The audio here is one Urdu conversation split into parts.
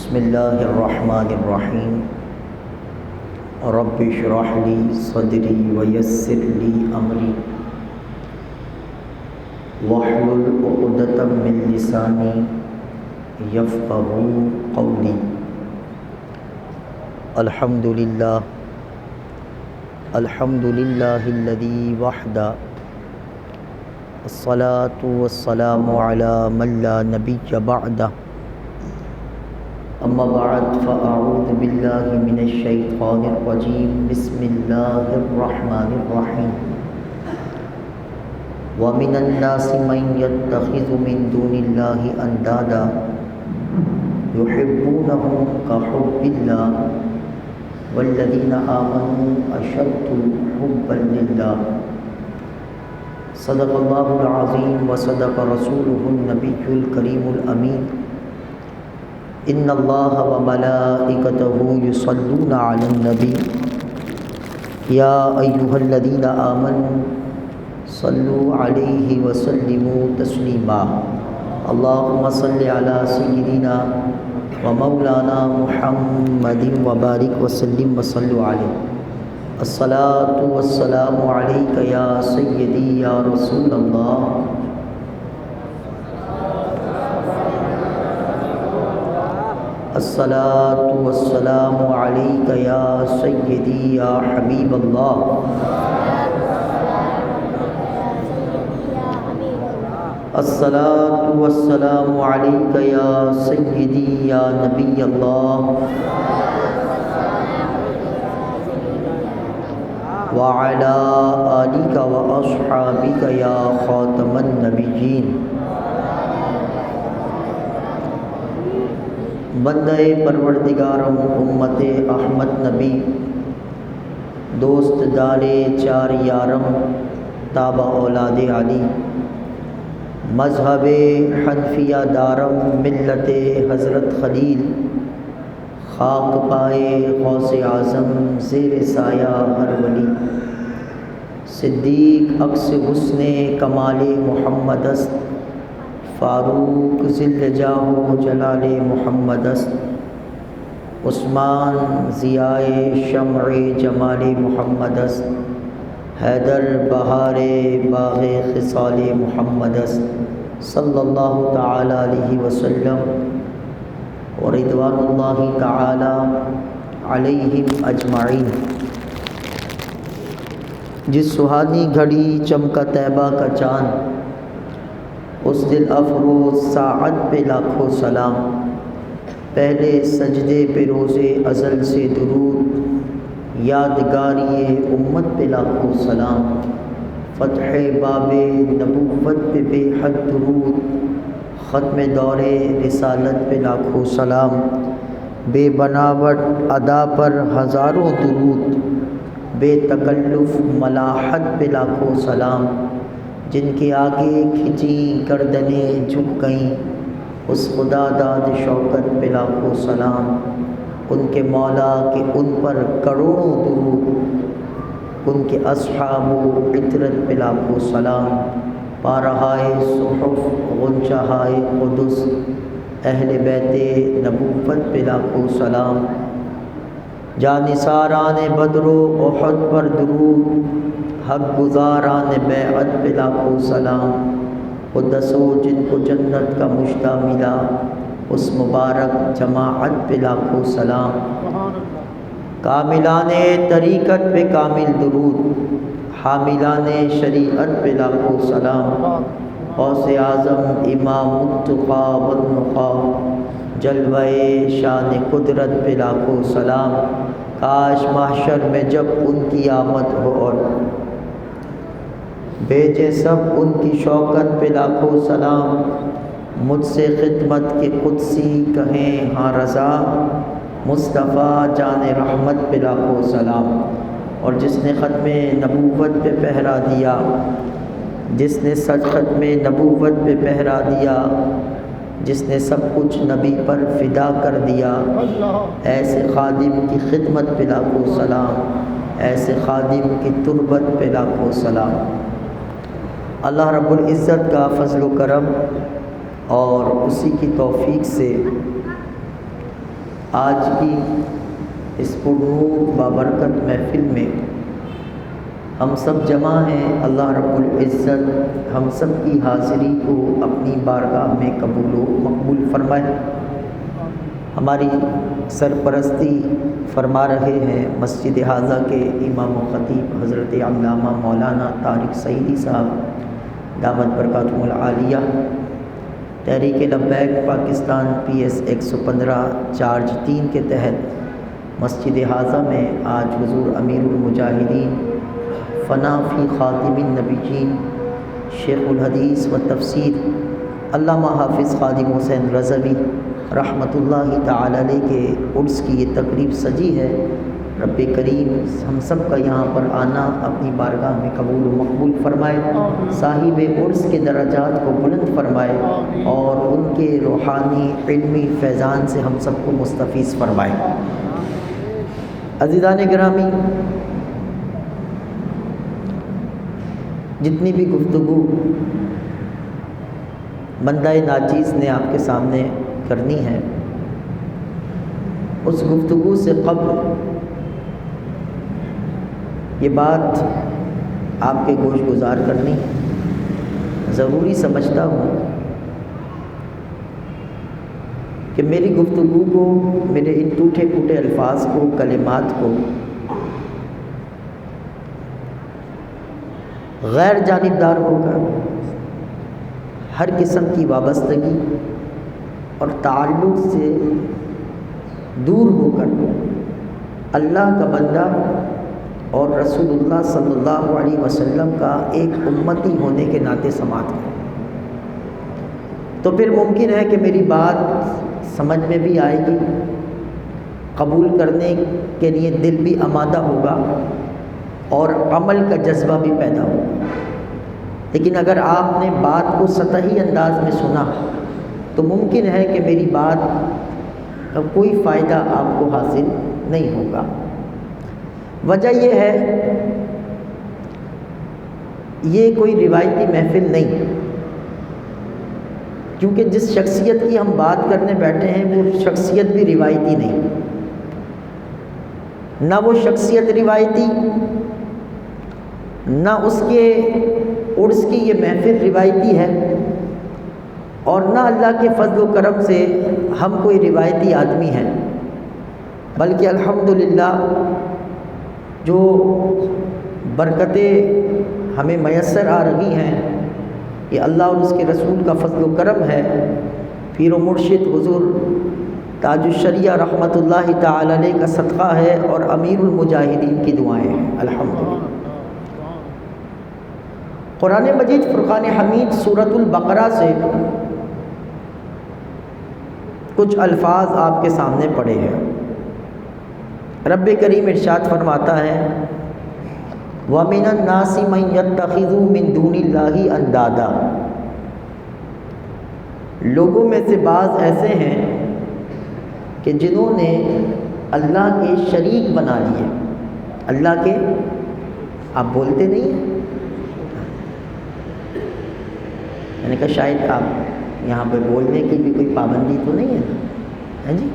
بسم اللہ الرحمن الرحیم رب اشرح لی صدری ویسر لی امری واحلل عقدۃ من لسانی یفقہوا قولی۔ الحمد للہ الذی وحدہ الصلاة والسلام علی من لا نبی بعدہ، اما بعد فاعوذ باللہ من الشیطان الرجیم، بسم اللہ الرحمن الرحیم۔ ومن الناس من يتخذ من دون اللہ اندادا یحبونہم کحب اللہ والذین آمنوا اشد حبا للہ۔ صدق اللہ العظیم وصدق رسولہ النبی الکریم الامین۔ ان اللہ وملائکتہ یصلون علی النبی یا ایہا الذین آمنوا صلوا علیہ وسلموا تسلیما۔ اللہم صل علی سیدنا ومولانا محمد وبارک وسلم وصلوا علیہ۔ الصلاۃ والسلام علیک یا سیدی یا رسول اللہ۔ الصلاۃ والسلام علیک یا سیدی یا حبیب اللہ۔ الصلاۃ والسلام علیک یا سیدی یا نبی اللہ وعلی آلک واصحابک یا خاتم النبیین۔ بندہ پروردگارم امت احمد نبی، دوست دار چار یارم تابع اولاد علی، مذہب حنفیہ دارم ملت حضرت خلیل، خاک پائے غوث اعظم زیر سایہ ہر ولی، صدیق عکس حسن کمال محمد است، فاروق ذل جاہ و جلال محمد است، عثمان ضیائے شمع جمال محمد است، حیدر بہار باغ خصال محمد است، صلی اللہ تعالی علیہ وسلم ورضوان اللہ تعالی علیہم اجمعین۔ جس سہانی گھڑی چمکا طیبہ کا چاند، اس دل افروز ساعت پہ لاکھوں سلام، پہلے سجدے پہ روز ازل سے درود، یادگاری امت پہ لاکھوں سلام، فتح باب نبوت پہ بے حد درود، ختم دور رسالت پہ لاکھوں سلام، بے بناوٹ ادا پر ہزاروں درود، بے تکلف ملاحت پہ لاکھوں سلام، جن کے آگے کھچی گردنیں جھک گئیں، اس خدا داد شوکت پہ لاکھوں سلام، ان کے مولا کہ ان پر کروڑوں درود، ان کے اصحاب و عطرت پہ لاکھوں سلام، پارہائے صحف غنچہائے قدس، اہل بیت نبوت پہ لاکھوں سلام، جانثاران بدر و احد پر درود، حق گزاران بیعت پہ لاکھوں سلام، وہ دسو جن کو جنت کا مشتہ ملا، اس مبارک جماعت پہ لاکھوں سلام، کاملان طریقت پہ کامل درود، حاملان شریعت پہ لاکھوں سلام، غوث اعظم امام التقیٰ والنقیٰ، جلوہ شان قدرت پہ لاکھوں سلام، کاش محشر میں جب ان کی آمد ہو اور بھیجے سب ان کی شوکت پہ لاکھوں سلام، مجھ سے خدمت کے قدسی کہیں ہاں رضا، مصطفیٰ جان رحمت پہ لاکھوں سلام۔ اور جس نے ختم نبوت پہ پہرا دیا، جس نے سچ ختم نبوت پہ پہرا دیا، جس نے سب کچھ نبی پر فدا کر دیا، ایسے خادم کی خدمت پہ لاکھوں سلام، ایسے خادم کی تربت پہ لاکھوں سلام۔ اللہ رب العزت کا فضل و کرم اور اسی کی توفیق سے آج کی اس پرنور بابرکت محفل میں ہم سب جمع ہیں۔ اللہ رب العزت ہم سب کی حاضری کو اپنی بارگاہ میں قبول و مقبول فرمائے۔ ہماری سرپرستی فرما رہے ہیں مسجد حاضہ کے امام و خطیب حضرت علامہ مولانا طارق سعیدی صاحب دامت برکاتہم العالیہ۔ تحریک لبیک پاکستان PS 115 چارج 3 کے تحت مسجد حاضہ میں آج حضور امیر المجاہدین فنا فی خاتم النبیین شیخ الحدیث و تفسیر علامہ حافظ خادم حسین رضوی رحمۃ اللہ تعالی علیہ کے عرس کی یہ تقریب سجی ہے۔ رب کریم ہم سب کا یہاں پر آنا اپنی بارگاہ میں قبول و مقبول فرمائے، صاحب عرس کے درجات کو بلند فرمائے اور ان کے روحانی علمی فیضان سے ہم سب کو مستفیض فرمائے۔ عزیزان گرامی، جتنی بھی گفتگو بندہ ناچیز نے آپ کے سامنے کرنی ہے، اس گفتگو سے قبل یہ بات آپ کے گوش گزار کرنی ضروری سمجھتا ہوں کہ میری گفتگو کو، میرے ان ٹوٹے پھوٹے الفاظ کو، کلمات کو غیر جانبدار ہو کر، ہر قسم کی وابستگی اور تعلق سے دور ہو کر اللہ کا بندہ اور رسول اللہ صلی اللہ علیہ وسلم کا ایک امتی ہونے کے ناطے سماعت کریں، تو پھر ممکن ہے کہ میری بات سمجھ میں بھی آئے گی، قبول کرنے کے لیے دل بھی آمادہ ہوگا اور عمل کا جذبہ بھی پیدا ہوگا۔ لیکن اگر آپ نے بات کو سطحی انداز میں سنا تو ممکن ہے کہ میری بات کا کوئی فائدہ آپ کو حاصل نہیں ہوگا۔ وجہ یہ ہے، یہ کوئی روایتی محفل نہیں، کیونکہ جس شخصیت کی ہم بات کرنے بیٹھے ہیں وہ شخصیت بھی روایتی نہیں، نہ وہ شخصیت روایتی، نہ اس کے عرس کی یہ محفل روایتی ہے، اور نہ اللہ کے فضل و کرم سے ہم کوئی روایتی آدمی ہیں، بلکہ الحمدللہ جو برکتیں ہمیں میسر آ رہی ہیں یہ اللہ اور اس کے رسول کا فضل و کرم ہے۔ پیر و مرشد حضور تاج الشریعہ رحمۃ اللہ تعالی علیہ کا صدقہ ہے اور امیر المجاہدین کی دعائیں ہیں الحمدللہ۔ قرآن مجید فرقان حمید سورۃ البقرہ سے کچھ الفاظ آپ کے سامنے پڑے ہیں۔ رب کریم ارشاد فرماتا ہے وَمِنَ النَّاسِ مَن يَتَّخِذُ مِن دُونِ اللَّهِ أَندَادًا، لوگوں میں سے بعض ایسے ہیں کہ جنہوں نے اللہ کے شریک بنا لیے۔ اللہ کے، آپ بولتے نہیں ہیں، میں نے کہا شاید آپ یہاں پہ بولنے کی بھی کوئی پابندی تو نہیں ہے نا؟ ہاں جی،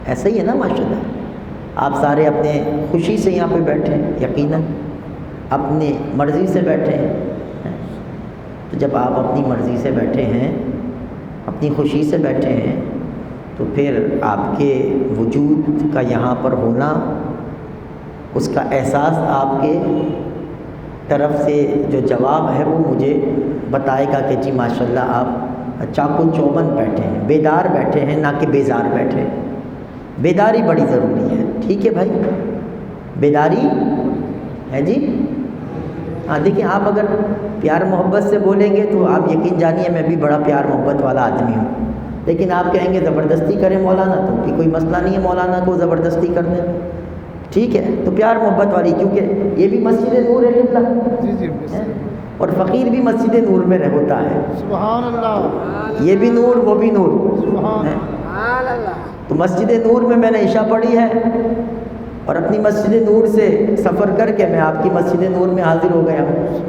ایسا ہی ہے نا ماشاءاللہ۔ آپ سارے اپنے خوشی سے یہاں پہ بیٹھے ہیں، یقیناً اپنی مرضی سے بیٹھے ہیں۔ تو جب آپ اپنی مرضی سے بیٹھے ہیں، اپنی خوشی سے بیٹھے ہیں، تو پھر آپ کے وجود کا یہاں پر ہونا، اس کا احساس آپ کے طرف سے جو جواب ہے وہ مجھے بتائے گا کہ جی ماشاءاللہ آپ چاق و چوبند بیٹھے ہیں، بیدار بیٹھے ہیں، نہ کہ بیزار بیٹھے ہیں۔ بیداری بڑی ضروری ہے، ٹھیک ہے بھائی، بیداری ہے جی۔ ہاں دیکھیں، آپ اگر پیار محبت سے بولیں گے تو آپ یقین جانیے میں بھی بڑا پیار محبت والا آدمی ہوں، لیکن آپ کہیں گے زبردستی کریں مولانا، تو کہ کوئی مسئلہ نہیں ہے مولانا کو زبردستی کرنے، ٹھیک ہے، تو پیار محبت والی، کیونکہ یہ بھی مسجد نور ہے قبلہ، اور فقیر بھی مسجد نور میں ہوتا ہے، سبحان اللہ، یہ بھی نور وہ بھی نور، سبحان اللہ۔ تو مسجد نور میں نے عشاء پڑھی ہے اور اپنی مسجد نور سے سفر کر کے میں آپ کی مسجد نور میں حاضر ہو گیا ہوں،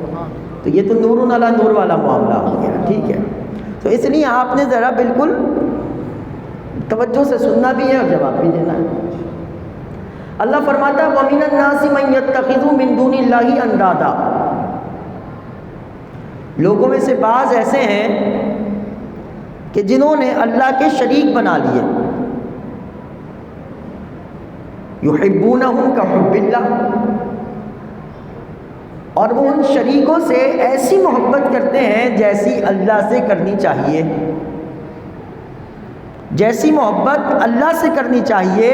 تو یہ تو نور علی نور والا معاملہ ہو گیا، ٹھیک ہے۔ تو اس لیے آپ نے ذرا بالکل توجہ سے سننا بھی ہے اور جواب بھی دینا ہے۔ اللہ فرماتا ہے وَمِنَ النَّاسِ مَن يَتَّخِذُ مِن دُونِ اللَّهِ أَندَادًا، لوگوں میں سے بعض ایسے ہیں کہ جنہوں نے اللہ کے شریک بنا لیے، يُحِبُّونَهُمْ كَحُبِّ اللَّهِ، اور وہ ان شریکوں سے ایسی محبت کرتے ہیں جیسی اللہ سے کرنی چاہیے، جیسی محبت اللہ سے کرنی چاہیے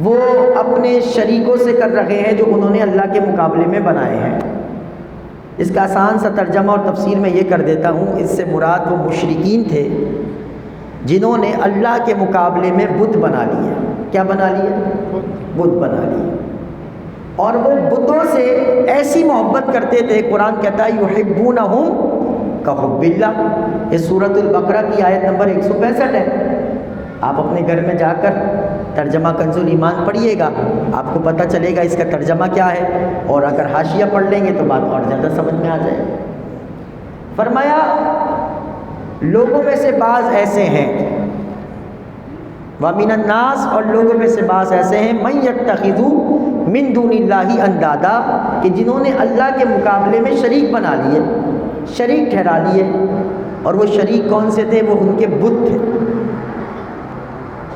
وہ اپنے شریکوں سے کر رہے ہیں جو انہوں نے اللہ کے مقابلے میں بنائے ہیں۔ اس کا آسان سا ترجمہ اور تفسیر میں یہ کر دیتا ہوں، اس سے مراد وہ مشرکین تھے جنہوں نے اللہ کے مقابلے میں بت بنا لیے۔ کیا بنا لیے؟ بت بنا لیے، اور وہ بتوں سے ایسی محبت کرتے تھے، قرآن کہتا ہے یحبونہم کحب اللہ، یہ سورۃ البقرہ کی آیت نمبر 165 ہے۔ آپ اپنے گھر میں جا کر ترجمہ کنز الایمان پڑھیے گا، آپ کو پتہ چلے گا اس کا ترجمہ کیا ہے، اور اگر حاشیہ پڑھ لیں گے تو بات اور زیادہ سمجھ میں آ جائے۔ فرمایا لوگوں میں سے بعض ایسے ہیں، وَمِنَ النَّاسِ، اور لوگوں میں سے بعض ایسے ہیں، مَن يَتَّخِذُ مِن دُونِ اللَّهِ أَندَادًا، کہ جنہوں نے اللہ کے مقابلے میں شریک بنا لیے، شریک ٹھہرا لیے، اور وہ شریک کون سے تھے؟ وہ ان کے بت تھے،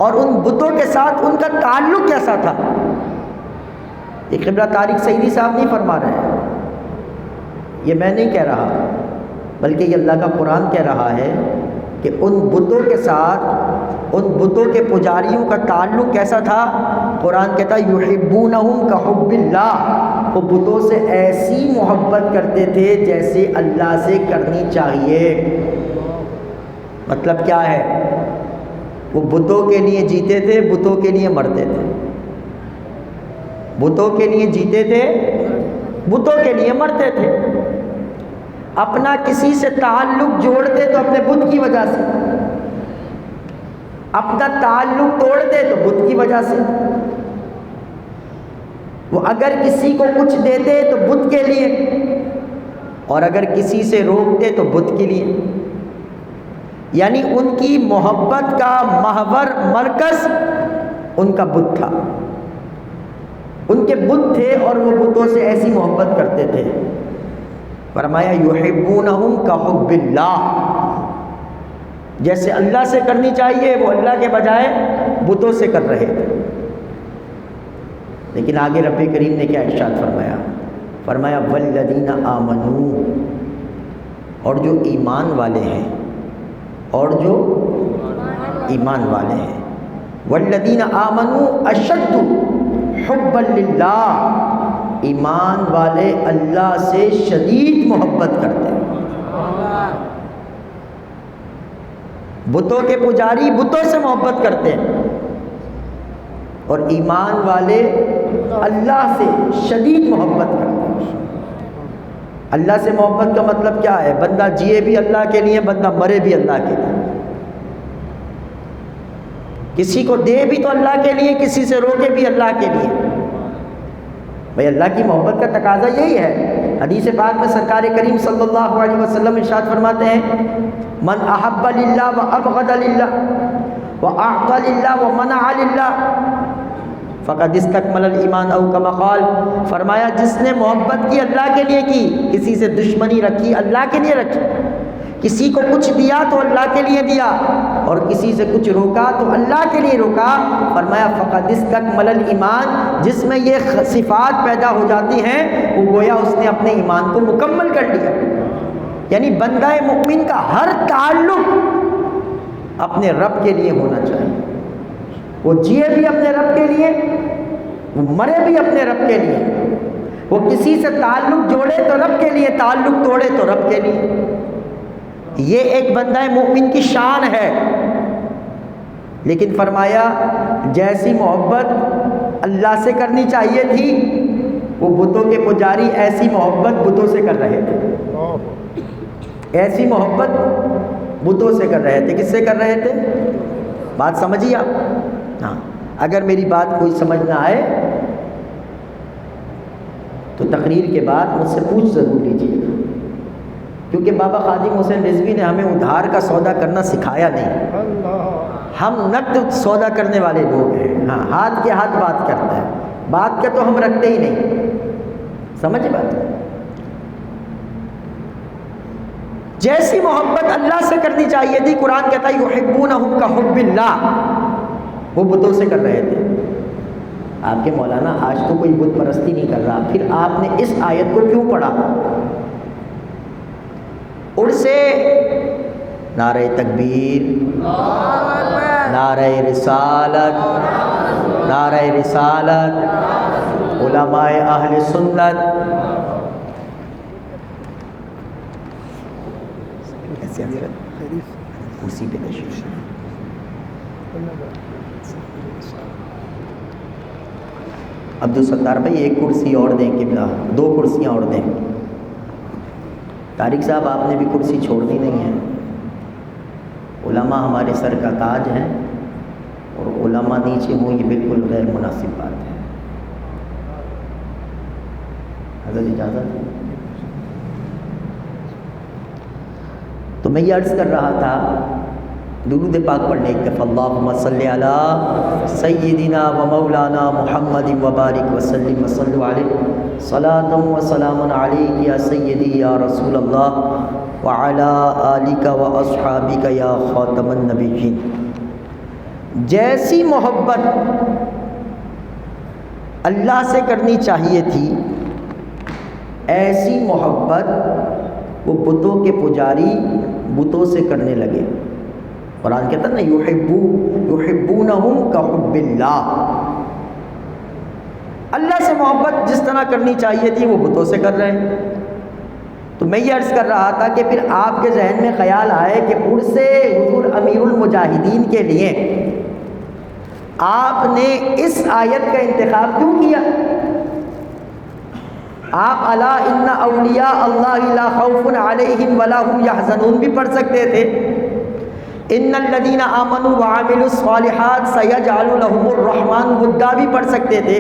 اور ان بتوں کے ساتھ ان کا تعلق کیسا تھا؟ یہ قبلہ طارق سعیدی صاحب نہیں فرما رہے ہیں، یہ میں نہیں کہہ رہا، بلکہ یہ اللہ کا قرآن کہہ رہا ہے کہ ان بتوں کے ساتھ ان بتوں کے پجاریوں کا تعلق کیسا تھا؟ قرآن کہتا ہے یحبونہم کحب اللہ، وہ بتوں سے ایسی محبت کرتے تھے جیسے اللہ سے کرنی چاہیے۔ مطلب کیا ہے؟ وہ بتوں کے لیے جیتے تھے، بتوں کے لیے مرتے تھے، بتوں کے لیے جیتے تھے، بتوں کے لیے مرتے تھے، اپنا کسی سے تعلق جوڑتے تو اپنے بت کی وجہ سے، اپنا تعلق توڑتے تو بت کی وجہ سے، وہ اگر کسی کو کچھ دیتے تو بت کے لیے، اور اگر کسی سے روکتے تو بت کے لیے، یعنی ان کی محبت کا محور مرکز ان کا بت تھا، ان کے بت تھے اور وہ بتوں سے ایسی محبت کرتے تھے۔ فرمایا یحبونہم کحب اللہ، جیسے اللہ سے کرنی چاہیے وہ اللہ کے بجائے بتوں سے کر رہے تھے۔ لیکن آگے رب کریم نے کیا ارشاد فرمایا؟ فرمایا والذین آمنوا، اور جو ایمان والے ہیں، اور جو ایمان والے ہیں، والذین آمنوا اشد حبا للہ، ایمان والے اللہ سے شدید محبت کرتے ہیں۔ بتوں کے پجاری بتوں سے محبت کرتے ہیں، اور ایمان والے اللہ سے شدید محبت کرتے ہیں۔ اللہ سے محبت کا مطلب کیا ہے؟ بندہ جیے بھی اللہ کے لیے، بندہ مرے بھی اللہ کے لیے، کسی کو دے بھی تو اللہ کے لیے، کسی سے روکے بھی اللہ کے لیے۔ بھئی اللہ کی محبت کا تقاضا یہی ہے۔ حدیث پاک میں سرکار کریم صلی اللہ علیہ وسلم ارشاد فرماتے ہیں من احب للہ و ابغض للہ و اعطى للہ و منع للہ فقد استکمل الایمان او کما قال، فرمایا جس نے محبت کی اللہ کے لیے کی، کسی سے دشمنی رکھی اللہ کے لیے رکھی، کسی کو کچھ دیا تو اللہ کے لیے دیا، اور کسی سے کچھ روکا تو اللہ کے لیے روکا، فرمایا فقد استکمل الایمان، جس میں یہ صفات پیدا ہو جاتی ہیں وہ گویا اس نے اپنے ایمان کو مکمل کر لیا۔ یعنی بندہ مومن کا ہر تعلق اپنے رب کے لیے ہونا چاہیے، وہ جیے بھی اپنے رب کے لیے، وہ مرے بھی اپنے رب کے لیے، وہ کسی سے تعلق جوڑے تو رب کے لیے، تعلق توڑے تو رب کے لیے۔ یہ ایک بندہ مومن کی شان ہے۔ لیکن فرمایا جیسی محبت اللہ سے کرنی چاہیے تھی وہ بتوں کے پجاری ایسی محبت بتوں سے کر رہے تھے، ایسی محبت بتوں سے کر رہے تھے۔ کس سے کر رہے تھے؟ بات سمجھیے آپ؟ ہاں، اگر میری بات کوئی سمجھ نہ آئے تو تقریر کے بعد مجھ سے پوچھ ضرور لیجیے، کیونکہ بابا خادم حسین رضوی نے ہمیں ادھار کا سودا کرنا سکھایا نہیں۔ ہم نقد سودا کرنے والے لوگ ہیں. ہاں ہاتھ کے ہاتھ بات کرتا ہے, بات کا تو ہم رکھتے ہی نہیں. سمجھ بات؟ جیسی محبت اللہ سے کرنی چاہیے تھی, قرآن کہتا ہے یحبونہم کحب اللہ, وہ بتوں سے کر رہے تھے. آپ کے مولانا آج تو کوئی بت پرستی نہیں کر رہا, پھر آپ نے اس آیت کو کیوں پڑھا؟ اور سے نعرہ تکبیر, نعرہ رسالت, نعرہ رسالت, علماء اہل سنت. کرسی پہ تشریف. عبدالستار بھائی ایک کرسی اور دیں, قبلہ 2 کرسیاں اور دیں. طارق صاحب آپ نے بھی کرسی چھوڑنی نہیں ہے. علماء ہمارے سر کا تاج ہیں, اور علماء نیچے ہوں یہ بالکل غیر مناسب بات ہے. حضرت اجازت. تو میں یہ عرض کر رہا تھا, درود پاک پڑھنے ایک دفعہ. اللہم صلی علی سیدنا و مولانا محمد وبارک وسلم وصلوا علیہ صلاۃ و سلام علیک یا سیدی یا رسول اللہ وعلی آلک و اصحابک یا خاتم النبیین. جیسی محبت اللہ سے کرنی چاہیے تھی, ایسی محبت وہ بتوں کے پجاری بتوں سے کرنے لگے. قرآن کہتا ہے نا یحبونہم کحب اللہ. اللہ سے محبت جس طرح کرنی چاہیے تھی وہ بتوں سے کر رہے ہیں. تو میں یہ عرض کر رہا تھا کہ پھر آپ کے ذہن میں خیال آئے کہ عرس حضور امیر المجاہدین کے لیے آپ نے اس آیت کا انتخاب کیوں کیا؟ آپ الا ان اولیاء اللہ لا خوف علیہم ولا هم یحزنون بھی پڑھ سکتے تھے. ان الذین آمنوا وعملوا الصالحات سیجعل لهم الرحمن ودا بھی پڑھ سکتے تھے.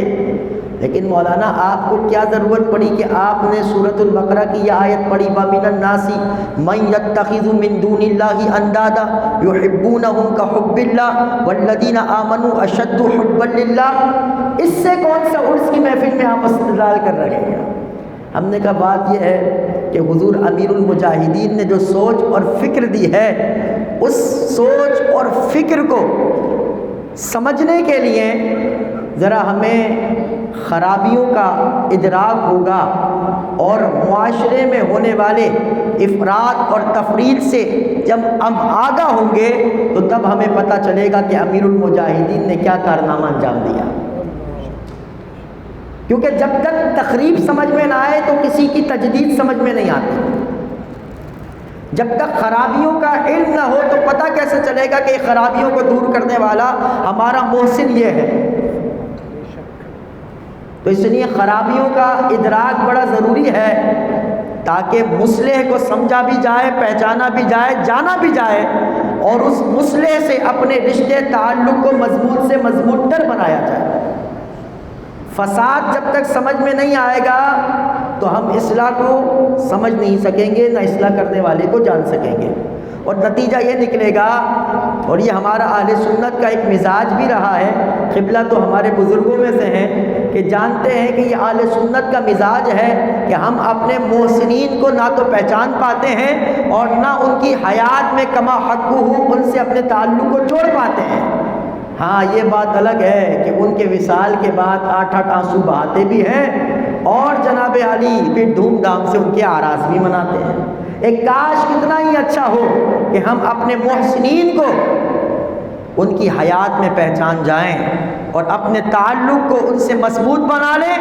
لیکن مولانا آپ کو کیا ضرورت پڑی کہ آپ نے سورۃ البقرہ کی یہ آیت پڑھی وَمِنَ النَّاسِ مَن يَتَّخِذُ مِن دُونِ اللَّهِ أَندَادًا يُحِبُّونَهُمْ كَحُبِّ اللَّهِ وَالَّذِينَ آمَنُوا أَشَدُّ حُبًّا لِلَّهِ. اس سے کون سا عرس کی محفل میں آپ استدلال کر رہے ہیں؟ ہم نے کہا بات یہ ہے کہ حضور امیر المجاہدین نے جو سوچ اور فکر دی ہے, اس سوچ اور فکر کو سمجھنے کے لیے ذرا ہمیں خرابیوں کا ادراک ہوگا, اور معاشرے میں ہونے والے افراط اور تفریط سے جب ہم آگاہ ہوں گے تو تب ہمیں پتہ چلے گا کہ امیر المجاہدین نے کیا کارنامہ انجام دیا. کیونکہ جب تک تخریب سمجھ میں نہ آئے تو کسی کی تجدید سمجھ میں نہیں آتی. جب تک خرابیوں کا علم نہ ہو تو پتہ کیسے چلے گا کہ خرابیوں کو دور کرنے والا ہمارا محسن یہ ہے. تو اس لیے خرابیوں کا ادراک بڑا ضروری ہے تاکہ مصلح کو سمجھا بھی جائے, پہچانا بھی جائے, جانا بھی جائے, اور اس مصلح سے اپنے رشتے تعلق کو مضبوط سے مضبوط تر بنایا جائے. فساد جب تک سمجھ میں نہیں آئے گا تو ہم اصلاح کو سمجھ نہیں سکیں گے, نہ اصلاح کرنے والے کو جان سکیں گے. اور نتیجہ یہ نکلے گا, اور یہ ہمارا اہل سنت کا ایک مزاج بھی رہا ہے, قبلہ تو ہمارے بزرگوں میں سے ہیں کہ جانتے ہیں کہ یہ اہل سنت کا مزاج ہے کہ ہم اپنے محسنین کو نہ تو پہچان پاتے ہیں اور نہ ان کی حیات میں کما حق ہو ان سے اپنے تعلق کو جوڑ پاتے ہیں. ہاں یہ بات الگ ہے کہ ان کے وصال کے بعد 8 آنسو بہاتے بھی ہیں, اور جناب علی پھر دھوم دھام سے ان کے آراس بھی مناتے ہیں. ایک کاش کتنا ہی اچھا ہو کہ ہم اپنے محسنین کو ان کی حیات میں پہچان جائیں اور اپنے تعلق کو ان سے مضبوط بنا لیں,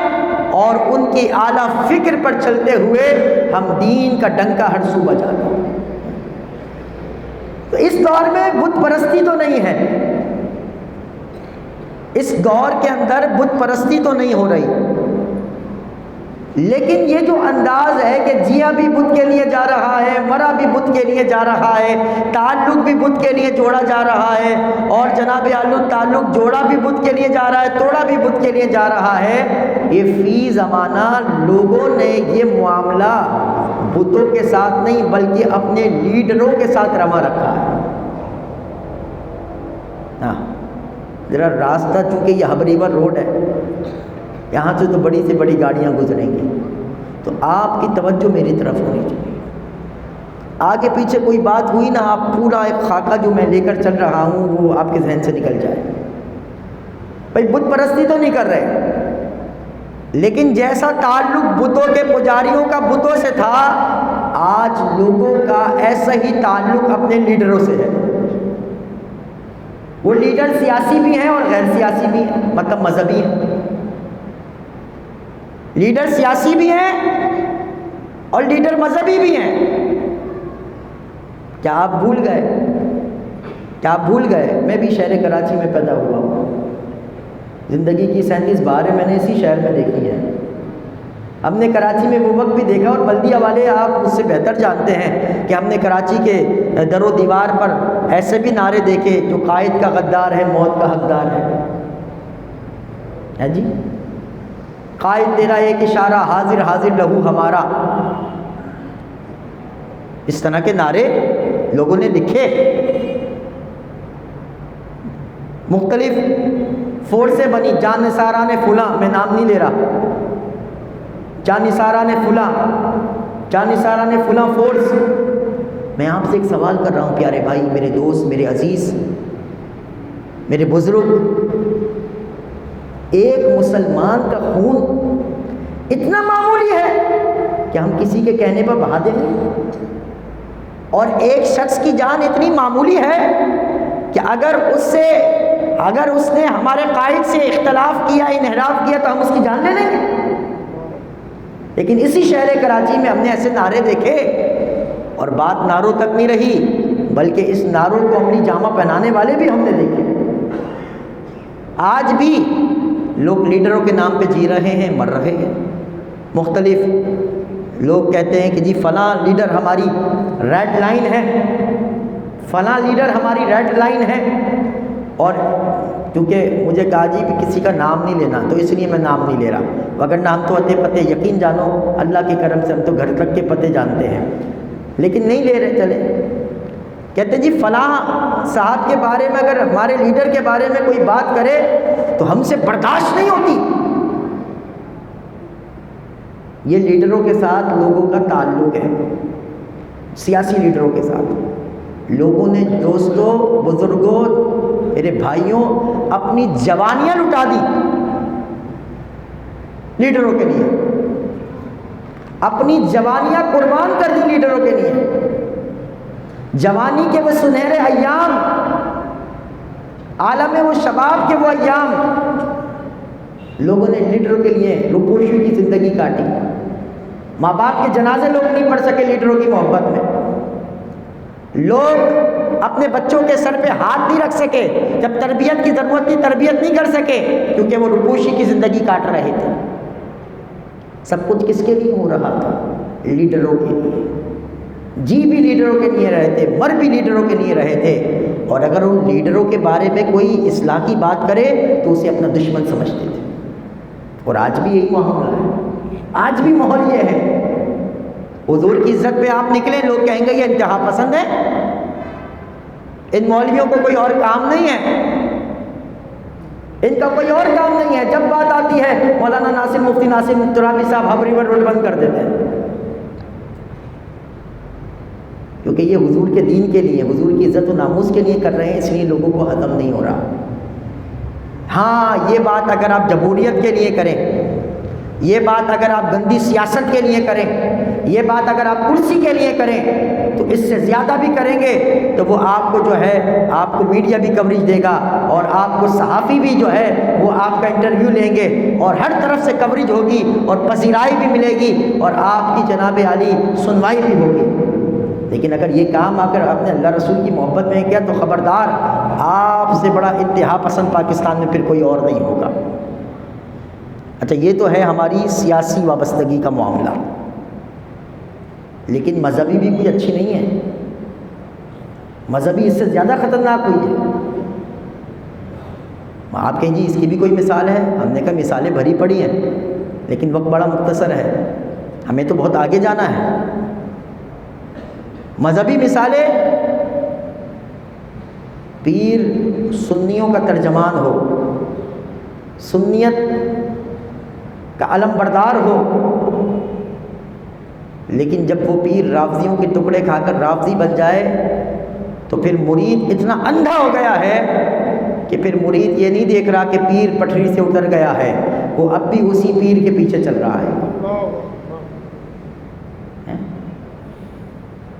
اور ان کی اعلیٰ فکر پر چلتے ہوئے ہم دین کا ڈنکا ہر سو بجا دیں. تو اس دور میں بت پرستی تو نہیں ہے, اس دور کے اندر بت پرستی تو نہیں ہو رہی, لیکن یہ جو انداز ہے کہ جیا بھی بت کے لیے جا رہا ہے, مرا بھی بت کے لیے جا رہا ہے, تعلق بھی بت کے لیے جوڑا جا رہا ہے, اور جناب تعلق جوڑا بھی بت کے لیے جا رہا ہے, توڑا بھی بت کے لیے جا رہا ہے, یہ فی زمانہ لوگوں نے یہ معاملہ بتوں کے ساتھ نہیں بلکہ اپنے لیڈروں کے ساتھ روا رکھا ہے. ہاں ذرا راستہ، چونکہ یہ ہب ریور روڈ ہے، یہاں سے تو بڑی سے بڑی گاڑیاں گزریں گی، تو آپ کی توجہ میری طرف ہونی چاہیے۔ آگے پیچھے کوئی بات ہوئی نا، آپ پورا ایک خاکہ جو میں لے کر چل رہا ہوں وہ آپ کے ذہن سے نکل جائے۔ بھائی بت پرستی تو نہیں کر رہے، لیکن جیسا تعلق بتوں کے پجاریوں کا بتوں سے تھا، آج لوگوں کا ایسا ہی تعلق اپنے لیڈروں سے ہے۔ وہ لیڈر سیاسی بھی ہیں اور غیر سیاسی بھی ہیں، مطلب مذہبی ہیں۔ لیڈر سیاسی بھی ہیں اور لیڈر مذہبی بھی ہیں۔ کیا آپ بھول گئے؟ کیا آپ بھول گئے؟ میں بھی شہر کراچی میں پیدا ہوا ہوں، زندگی کی 37 بہاریں میں نے اسی شہر میں دیکھی ہے۔ ہم نے کراچی میں وہ وقت بھی دیکھا، اور بلدیہ والے آپ مجھ سے بہتر جانتے ہیں کہ ہم نے کراچی کے در و دیوار پر ایسے بھی نعرے دیکھے جو قائد کا غدار ہے، موت کا حقدار ہے جی، قائد تیرا ایک اشارہ، حاضر حاضر لہو ہمارا، اس طرح کے نعرے لوگوں نے لکھے۔ مختلف فورسیں بنی، جان نثارہ نے فلاں، میں نام نہیں لے رہا، جان نثارہ نے فلاں، جان نثارہ نے فلاں فورس۔ میں آپ سے ایک سوال کر رہا ہوں پیارے بھائی، میرے دوست، میرے عزیز، میرے بزرگ، ایک مسلمان کا خون اتنا معمولی ہے کہ ہم کسی کے کہنے پر بہا دیں گے، اور ایک شخص کی جان اتنی معمولی ہے کہ اگر اس نے ہمارے قائد سے اختلاف کیا، انحراف کیا، تو ہم اس کی جان لے لیں گے۔ لیکن اسی شہر کراچی میں ہم نے ایسے نعرے دیکھے، اور بات نعروں تک نہیں رہی، بلکہ اس نعروں کو عملی جامہ پہنانے والے بھی ہم نے دیکھے۔ آج بھی لوگ لیڈروں کے نام پہ جی رہے ہیں، مر رہے ہیں۔ مختلف لوگ کہتے ہیں کہ جی فلاں لیڈر ہماری ریڈ لائن ہے، فلاں لیڈر ہماری ریڈ لائن ہے، اور کیونکہ مجھے کہا جی کہ کسی کا نام نہیں لینا، تو اس لیے میں نام نہیں لے رہا، وگرنہ ہم تو اتے پتے، یقین جانو اللہ کے کرم سے ہم تو گھر تک کے پتے جانتے ہیں، لیکن نہیں لے رہے۔ چلے کہتے جی فلاں صاحب کے بارے میں، اگر ہمارے لیڈر کے بارے میں کوئی بات کرے تو ہم سے برداشت نہیں ہوتی۔ یہ لیڈروں کے ساتھ لوگوں کا تعلق ہے، سیاسی لیڈروں کے ساتھ۔ لوگوں نے، دوستوں، بزرگوں، میرے بھائیوں، اپنی جوانیاں لٹا دی لیڈروں کے لیے، اپنی جوانیاں قربان کر دی لیڈروں کے لیے۔ جوانی کے وہ سنہرے ایام، عالم وہ شباب کے وہ ایام، لوگوں نے لیڈروں کے لیے روپوشی کی زندگی کاٹی۔ ماں باپ کے جنازے لوگ نہیں پڑھ سکے لیڈروں کی محبت میں، لوگ اپنے بچوں کے سر پہ ہاتھ نہیں رکھ سکے، جب تربیت کی ضرورت تھی تربیت نہیں کر سکے، کیونکہ وہ روپوشی کی زندگی کاٹ رہے تھے۔ سب کچھ کس کے لیے ہو رہا تھا؟ لیڈروں کے لیے۔ جی بھی لیڈروں کے لیے رہے تھے، مر بھی لیڈروں کے لیے رہے تھے، اور اگر ان لیڈروں کے بارے میں کوئی اصلاح کی بات کرے تو اسے اپنا دشمن سمجھتے تھے۔ اور آج بھی یہی معاملہ ہے، آج بھی ماحول یہ ہے۔ حضور کی عزت پہ آپ نکلیں، لوگ کہیں گے یہ انتہا پسند ہے، ان مولویوں کو کوئی اور کام نہیں ہے، ان کا کوئی اور کام نہیں ہے۔ جب بات آتی ہے مولانا ناصر، مفتی ناصر ترابی صاحب ہب ریور روڈ بند کر دیتے ہیں، کیونکہ یہ حضور کے دین کے لیے، حضور کی عزت و ناموس کے لیے کر رہے ہیں، اس لیے لوگوں کو ہضم نہیں ہو رہا۔ ہاں، یہ بات اگر آپ جمہوریت کے لیے کریں، یہ بات اگر آپ گندی سیاست کے لیے کریں، یہ بات اگر آپ کرسی کے لیے کریں، تو اس سے زیادہ بھی کریں گے تو وہ آپ کو جو ہے، آپ کو میڈیا بھی کوریج دے گا، اور آپ کو صحافی بھی جو ہے وہ آپ کا انٹرویو لیں گے، اور ہر طرف سے کوریج ہوگی، اور پذیرائی بھی ملے گی، اور آپ کی جناب عالی سنوائی بھی ہوگی۔ لیکن اگر یہ کام آ کر اپنے اللہ رسول کی محبت میں کیا تو خبردار، آپ سے بڑا انتہا پسند پاکستان میں پھر کوئی اور نہیں ہوگا۔ اچھا، یہ تو ہے ہماری سیاسی وابستگی کا معاملہ، لیکن مذہبی بھی کوئی اچھی نہیں ہے، مذہبی اس سے زیادہ خطرناک ہوئی ہے۔ آپ کہیں جی اس کی بھی کوئی مثال ہے؟ ہم نے کہا مثالیں بھری پڑی ہیں، لیکن وقت بڑا مختصر ہے، ہمیں تو بہت آگے جانا ہے۔ مذہبی مثالیں پیر سنیوں کا ترجمان ہو، سنیت کا علم بردار ہو، لیکن جب وہ پیر رافضیوں کے ٹکڑے کھا کر رافضی بن جائے تو پھر مرید اتنا اندھا ہو گیا ہے کہ پھر مرید یہ نہیں دیکھ رہا کہ پیر پٹری سے اتر گیا ہے، وہ اب بھی اسی پیر کے پیچھے چل رہا ہے۔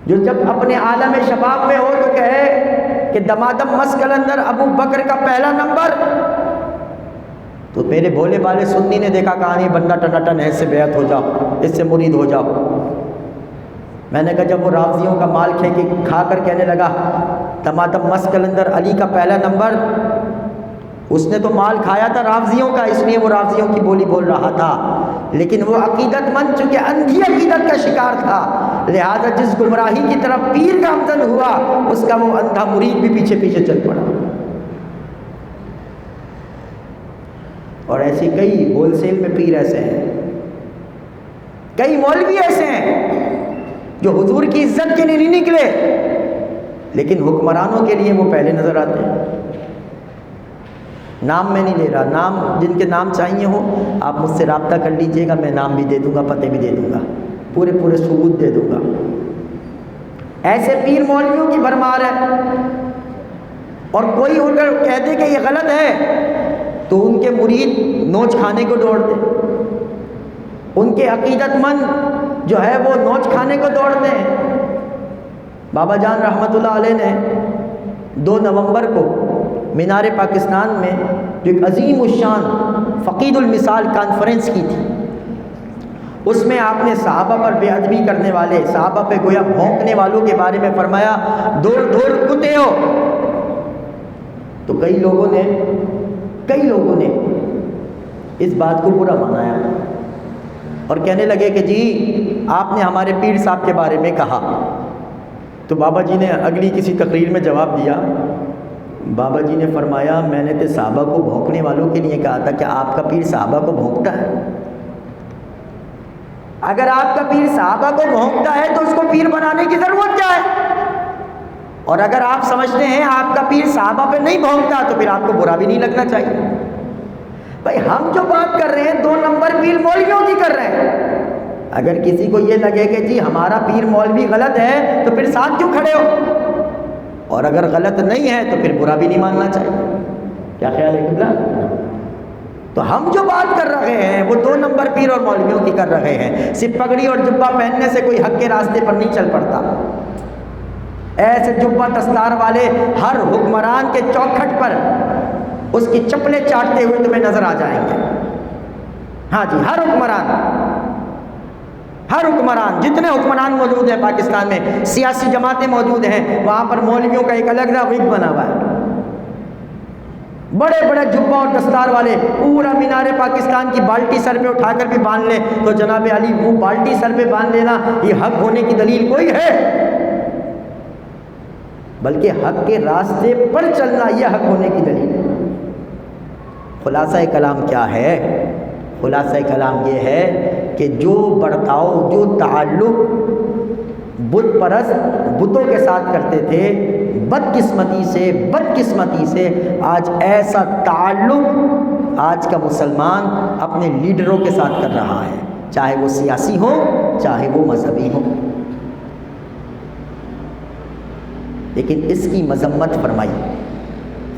جو جب اپنے عالم شباب میں ہو تو کہے کہ دمادم مسجد اندر ابو بکر کا پہلا نمبر، تو میرے بھولے بالے سنی نے دیکھا کہا نہیں بندہ ٹناٹن ہے، اس سے بیعت ہو جاؤ، اس سے مرید ہو جاؤ۔ میں نے کہا جب وہ رافضیوں کا مال کھا کر کہنے لگا دمادم مسجد اندر علی کا پہلا نمبر، اس نے تو مال کھایا تھا رافضیوں کا، اس لیے وہ رافضیوں کی بولی بول رہا تھا، لیکن وہ عقیدت مند چونکہ اندھی عقیدت کا شکار تھا، لہذا جس گمراہی کی طرف پیر گامزن ہوا اس کا وہ اندھا مرید بھی پیچھے پیچھے چل پڑا۔ اور ایسے کئی ہول سیل میں پیر ایسے ہیں، کئی مولوی ایسے ہیں جو حضور کی عزت کے لیے نہیں نکلے لیکن حکمرانوں کے لیے وہ پہلے نظر آتے ہیں۔ نام میں نہیں لے رہا، نام جن کے نام چاہیے ہو آپ مجھ سے رابطہ کر لیجئے گا، میں نام بھی دے دوں گا، پتے بھی دے دوں گا، پورے ثبوت دے دوں گا۔ ایسے پیر مولویوں کی بھرمار ہے، اور کوئی اگر کہہ دے کہ یہ غلط ہے تو ان کے مرید نوچ کھانے کو دوڑتے، ان کے عقیدت مند جو ہے وہ نوچ کھانے کو دوڑتے ہیں۔ بابا جان رحمۃ اللہ علیہ نے 2 نومبر کو مینار پاکستان میں جو ایک عظیم الشان فقید المثال کانفرنس کی تھی، اس میں آپ نے صحابہ پر بے ادبی کرنے والے، صحابہ پہ گویا بھونکنے والوں کے بارے میں فرمایا دور دور کتے ہو۔ تو کئی لوگوں نے اس بات کو برا منایا اور کہنے لگے کہ جی آپ نے ہمارے پیر صاحب کے بارے میں کہا۔ تو بابا جی نے اگلی کسی تقریر میں جواب دیا، بابا جی نے فرمایا میں نے تو صحابہ کو بھونکنے والوں کے لیے کہا تھا، کہ آپ کا پیر صحابہ کو بھونکتا ہے؟ اگر آپ کا پیر صحابہ کو بھونکتا ہے تو اس کو پیر بنانے کی ضرورت کیا ہے؟ اور اگر آپ سمجھتے ہیں آپ کا پیر صحابہ پہ نہیں بھونکتا تو پھر آپ کو برا بھی نہیں لگنا چاہیے۔ بھائی ہم جو بات کر رہے ہیں 2 نمبر پیر مولویوں کی کر رہے ہیں، اگر کسی کو یہ لگے کہ جی ہمارا پیر مولوی غلط ہے تو پھر ساتھ کیوں کھڑے ہو، اور اگر غلط نہیں ہے تو پھر برا بھی نہیں ماننا چاہیے۔ کیا خیال ہے قبلہ؟ تو ہم جو بات کر رہے ہیں وہ 2 نمبر پیر اور مولویوں کی کر رہے ہیں۔ صرف پگڑی اور جبہ پہننے سے کوئی حق کے راستے پر نہیں چل پڑتا۔ ایسے جبہ دستار والے ہر حکمران کے چوکھٹ پر اس کی چپلیں چاٹتے ہوئے تمہیں نظر آ جائیں گے۔ ہاں جی، ہر حکمران جتنے حکمران موجود ہیں پاکستان میں، سیاسی جماعتیں موجود ہیں، وہاں پر مولویوں کا ایک الگ وگ بنا ہوا ہے۔ بڑے بڑے جبہ اور دستار والے پورا مینار پاکستان کی بالٹی سر پہ اٹھا کر بھی باندھ لیں تو جناب علی وہ بالٹی سر پہ باندھ لینا یہ حق ہونے کی دلیل کوئی ہے؟ بلکہ حق کے راستے پر چلنا یہ حق ہونے کی دلیل ہے۔ خلاصہ کلام کیا ہے؟ خلاصہ کلام یہ ہے کہ جو برتاؤ، جو تعلق بت پرست بتوں کے ساتھ کرتے تھے، بدقسمتی سے آج ایسا تعلق آج کا مسلمان اپنے لیڈروں کے ساتھ کر رہا ہے، چاہے وہ سیاسی ہو چاہے وہ مذہبی ہو۔ لیکن اس کی مذمت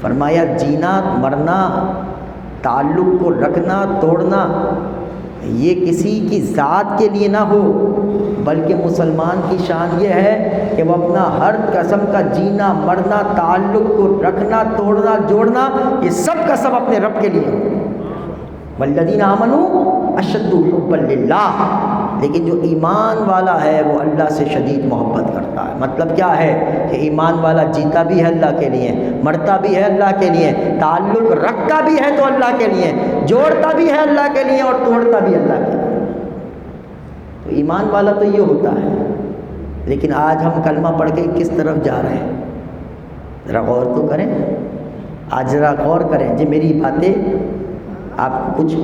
فرمایا جینا مرنا، تعلق کو رکھنا توڑنا یہ کسی کی ذات کے لیے نہ ہو، بلکہ مسلمان کی شان یہ ہے کہ وہ اپنا ہر قسم کا جینا مرنا، تعلق کو رکھنا توڑنا جوڑنا، یہ سب کا سب اپنے رب کے لیے ہو۔ والذین آمنوا اشد حبا للہ، لیکن جو ایمان والا ہے وہ اللہ سے شدید محبت کرتا ہے۔ مطلب کیا ہے کہ ایمان والا جیتا بھی ہے اللہ کے لیے، مرتا بھی ہے اللہ کے لیے، تعلق رکھتا بھی ہے تو اللہ کے لیے، جوڑتا بھی ہے اللہ کے لیے اور توڑتا بھی اللہ کے لیے۔ تو ایمان والا تو یہ ہوتا ہے۔ لیکن آج ہم کلمہ پڑھ کے کس طرف جا رہے ہیں؟ ذرا غور تو کریں، آج ذرا غور کریں۔ جی میری باتیں آپ کو کچھ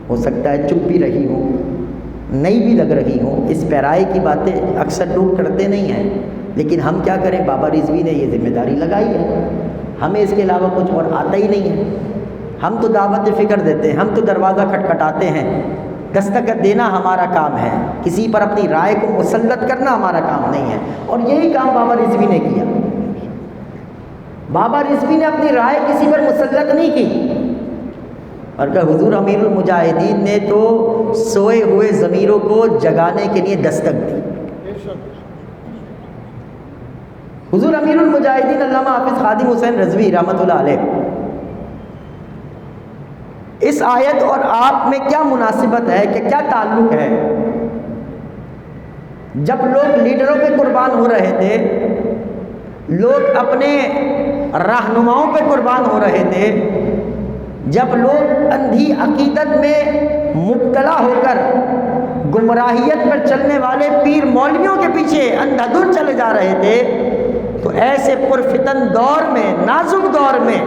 ہو سکتا ہے چپ بھی رہی ہوں، نئی بھی لگ رہی ہوں، اس پیرائے کی باتیں اکثر لوگ کرتے نہیں ہیں، لیکن ہم کیا کریں، بابا رضوی نے یہ ذمہ داری لگائی ہے ہمیں اس کے علاوہ کچھ اور آتا ہی نہیں ہے. ہم تو دعوت فکر دیتے ہیں, ہم تو دروازہ کھٹکھٹاتے ہیں, دستخط دینا ہمارا کام ہے, کسی پر اپنی رائے کو مسلط کرنا ہمارا کام نہیں ہے. اور یہی کام بابا رضوی نے کیا. بابا رضوی نے اپنی رائے کسی پر مسلط نہیں کی، اور کہ حضور امیر المجاہدین نے تو سوئے ہوئے ضمیروں کو جگانے کے لیے دستک دی. حضور امیر المجاہدین علامہ حافظ خادم حسین رضوی رحمۃ اللہ علیہ، اس آیت اور آپ میں کیا مناسبت ہے کہ کیا تعلق ہے؟ جب لوگ لیڈروں پہ قربان ہو رہے تھے، لوگ اپنے رہنماؤں پہ قربان ہو رہے تھے، جب لوگ اندھی عقیدت میں مبتلا ہو کر گمراہیت پر چلنے والے پیر مولویوں کے پیچھے اندھا دھند چلے جا رہے تھے، تو ایسے پرفتن دور میں، نازک دور میں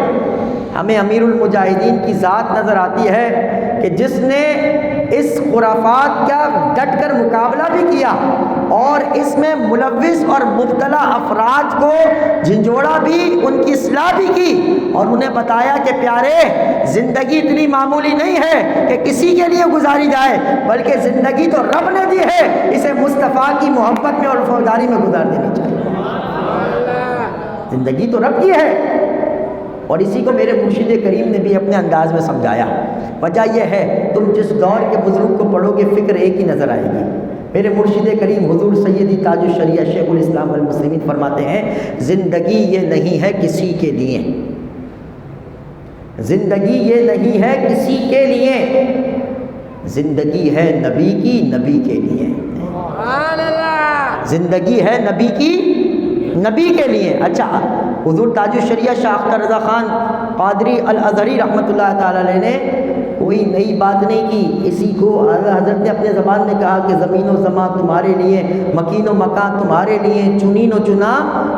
ہمیں امیر المجاہدین کی ذات نظر آتی ہے کہ جس نے اس خرافات کا ڈٹ کر مقابلہ بھی کیا اور اس میں ملوث اور مبتلا افراد کو جھنجھوڑا بھی، ان کی اصلاح بھی کی، اور انہیں بتایا کہ پیارے، زندگی اتنی معمولی نہیں ہے کہ کسی کے لیے گزاری جائے، بلکہ زندگی تو رب نے دی ہے، اسے مصطفیٰ کی محبت میں اور وفاداری میں گزار دینی چاہیے. زندگی تو رب کی ہے. اور اسی کو میرے مرشد کریم نے بھی اپنے انداز میں سمجھایا. وجہ یہ ہے، تم جس دور کے بزرگ کو پڑھو گے فکر ایک ہی نظر آئے گی. میرے مرشد کریم حضور سیدی تاج الشریعہ شیخ الاسلام والمسلمین فرماتے ہیں، زندگی یہ نہیں ہے کسی کے لیے، زندگی یہ نہیں ہے کسی کے لیے، زندگی ہے نبی کی، نبی کے لیے. زندگی ہے نبی کی، نبی کے لیے. اچھا، حضور تاج الشریعہ شاہ اختر رضا خان قادری الازہری رحمۃ اللہ تعالی علیہ نے کوئی نئی بات نہیں کی. اسی کو اعلیٰ حضرت نے اپنے زبان میں کہا کہ زمین و زمان تمہارے لیے، مکین و مکان تمہارے لیے، چنین و چنا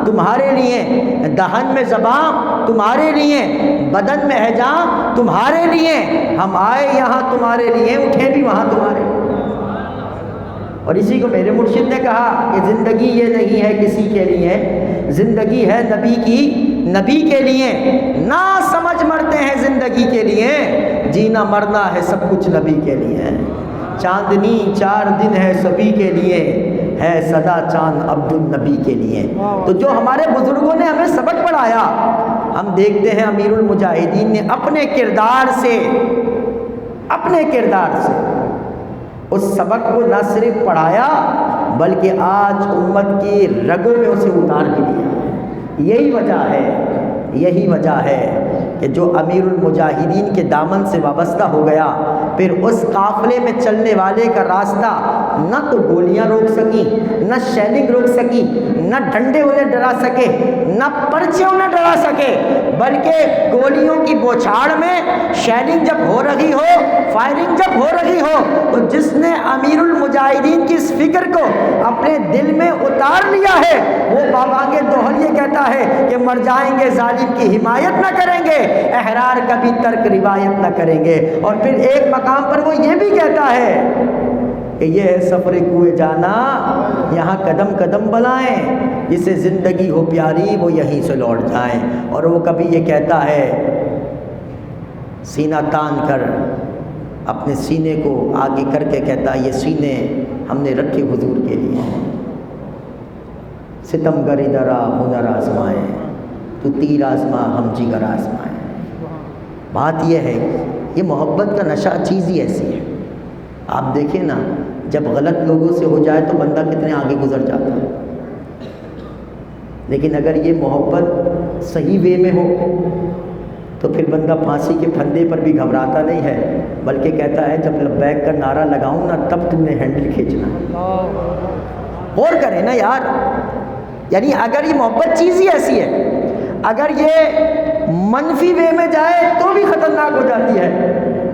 تمہارے لیے، دہن میں زبان تمہارے لیے، بدن میں ہیجاں تمہارے لیے، ہم آئے یہاں تمہارے لیے، اٹھے بھی وہاں تمہارے لیے. اور اسی کو میرے مرشد نے کہا کہ زندگی یہ نہیں ہے کسی کے لیے، زندگی ہے نبی کی، نبی کے لیے. نہ سمجھ مرتے ہیں زندگی کے لیے، جینا مرنا ہے سب کچھ نبی کے لیے. چاندنی 4 دن ہے سبھی کے لیے، ہے سدا چاند عبد النبی کے لیے. تو جو ہمارے بزرگوں نے ہمیں سبق پڑھایا، ہم دیکھتے ہیں امیر المجاہدین نے اپنے کردار سے اس سبق کو نہ صرف پڑھایا بلکہ آج امت کی رگوں میں اسے اتار بھی دیا. یہی وجہ ہے کہ جو امیر المجاہدین کے دامن سے وابستہ ہو گیا، پھر اس قافلے میں چلنے والے کا راستہ نہ تو گولیاں روک سکی، نہ شیلنگ روک سکی، نہ ڈنڈے انہیں ڈرا سکے، نہ پرچے انہیں ڈرا سکے، بلکہ گولیوں کی بوچھاڑ میں شیلنگ جب ہو رہی ہو، فائرنگ جب ہو رہی ہو، تو جس نے امیر المجاہدین کی اس فکر کو اپنے دل میں اتار لیا ہے، وہ بابانگ دوہل یہ کہتا ہے کہ مر جائیں گے ظالم کی حمایت نہ کریں گے، احرار کبھی ترک روایت نہ کریں گے. اور پھر ایک مقام پر وہ یہ بھی کہتا ہے کہ یہ ہے سفر کوئے جانا، یہاں قدم قدم بلائیں، جسے زندگی ہو پیاری وہ یہیں سے لوٹ جائیں. اور وہ کبھی یہ کہتا ہے، سینہ تان کر اپنے سینے کو آگے کر کے کہتا ہے، یہ سینے ہم نے رکھے حضور کے لیے. ستم گر ادھر آ ہنر آزمائے، تو تیر آزما ہم جگر آزمائے. بات یہ ہے، یہ محبت کا نشہ چیز ہی ایسی ہے. آپ دیکھیں نا، جب غلط لوگوں سے ہو جائے تو بندہ کتنے آگے گزر جاتا ہے، لیکن اگر یہ محبت صحیح وے میں ہو تو پھر بندہ پھانسی کے پھندے پر بھی گھبراتا نہیں ہے، بلکہ کہتا ہے جب لبیک کا نعرہ لگاؤں نا تب تم نے ہینڈل کھینچنا. غور کریں نا یار، یعنی اگر یہ محبت چیز ہی ایسی ہے، اگر یہ منفی وے میں جائے تو بھی خطرناک ہو جاتی ہے،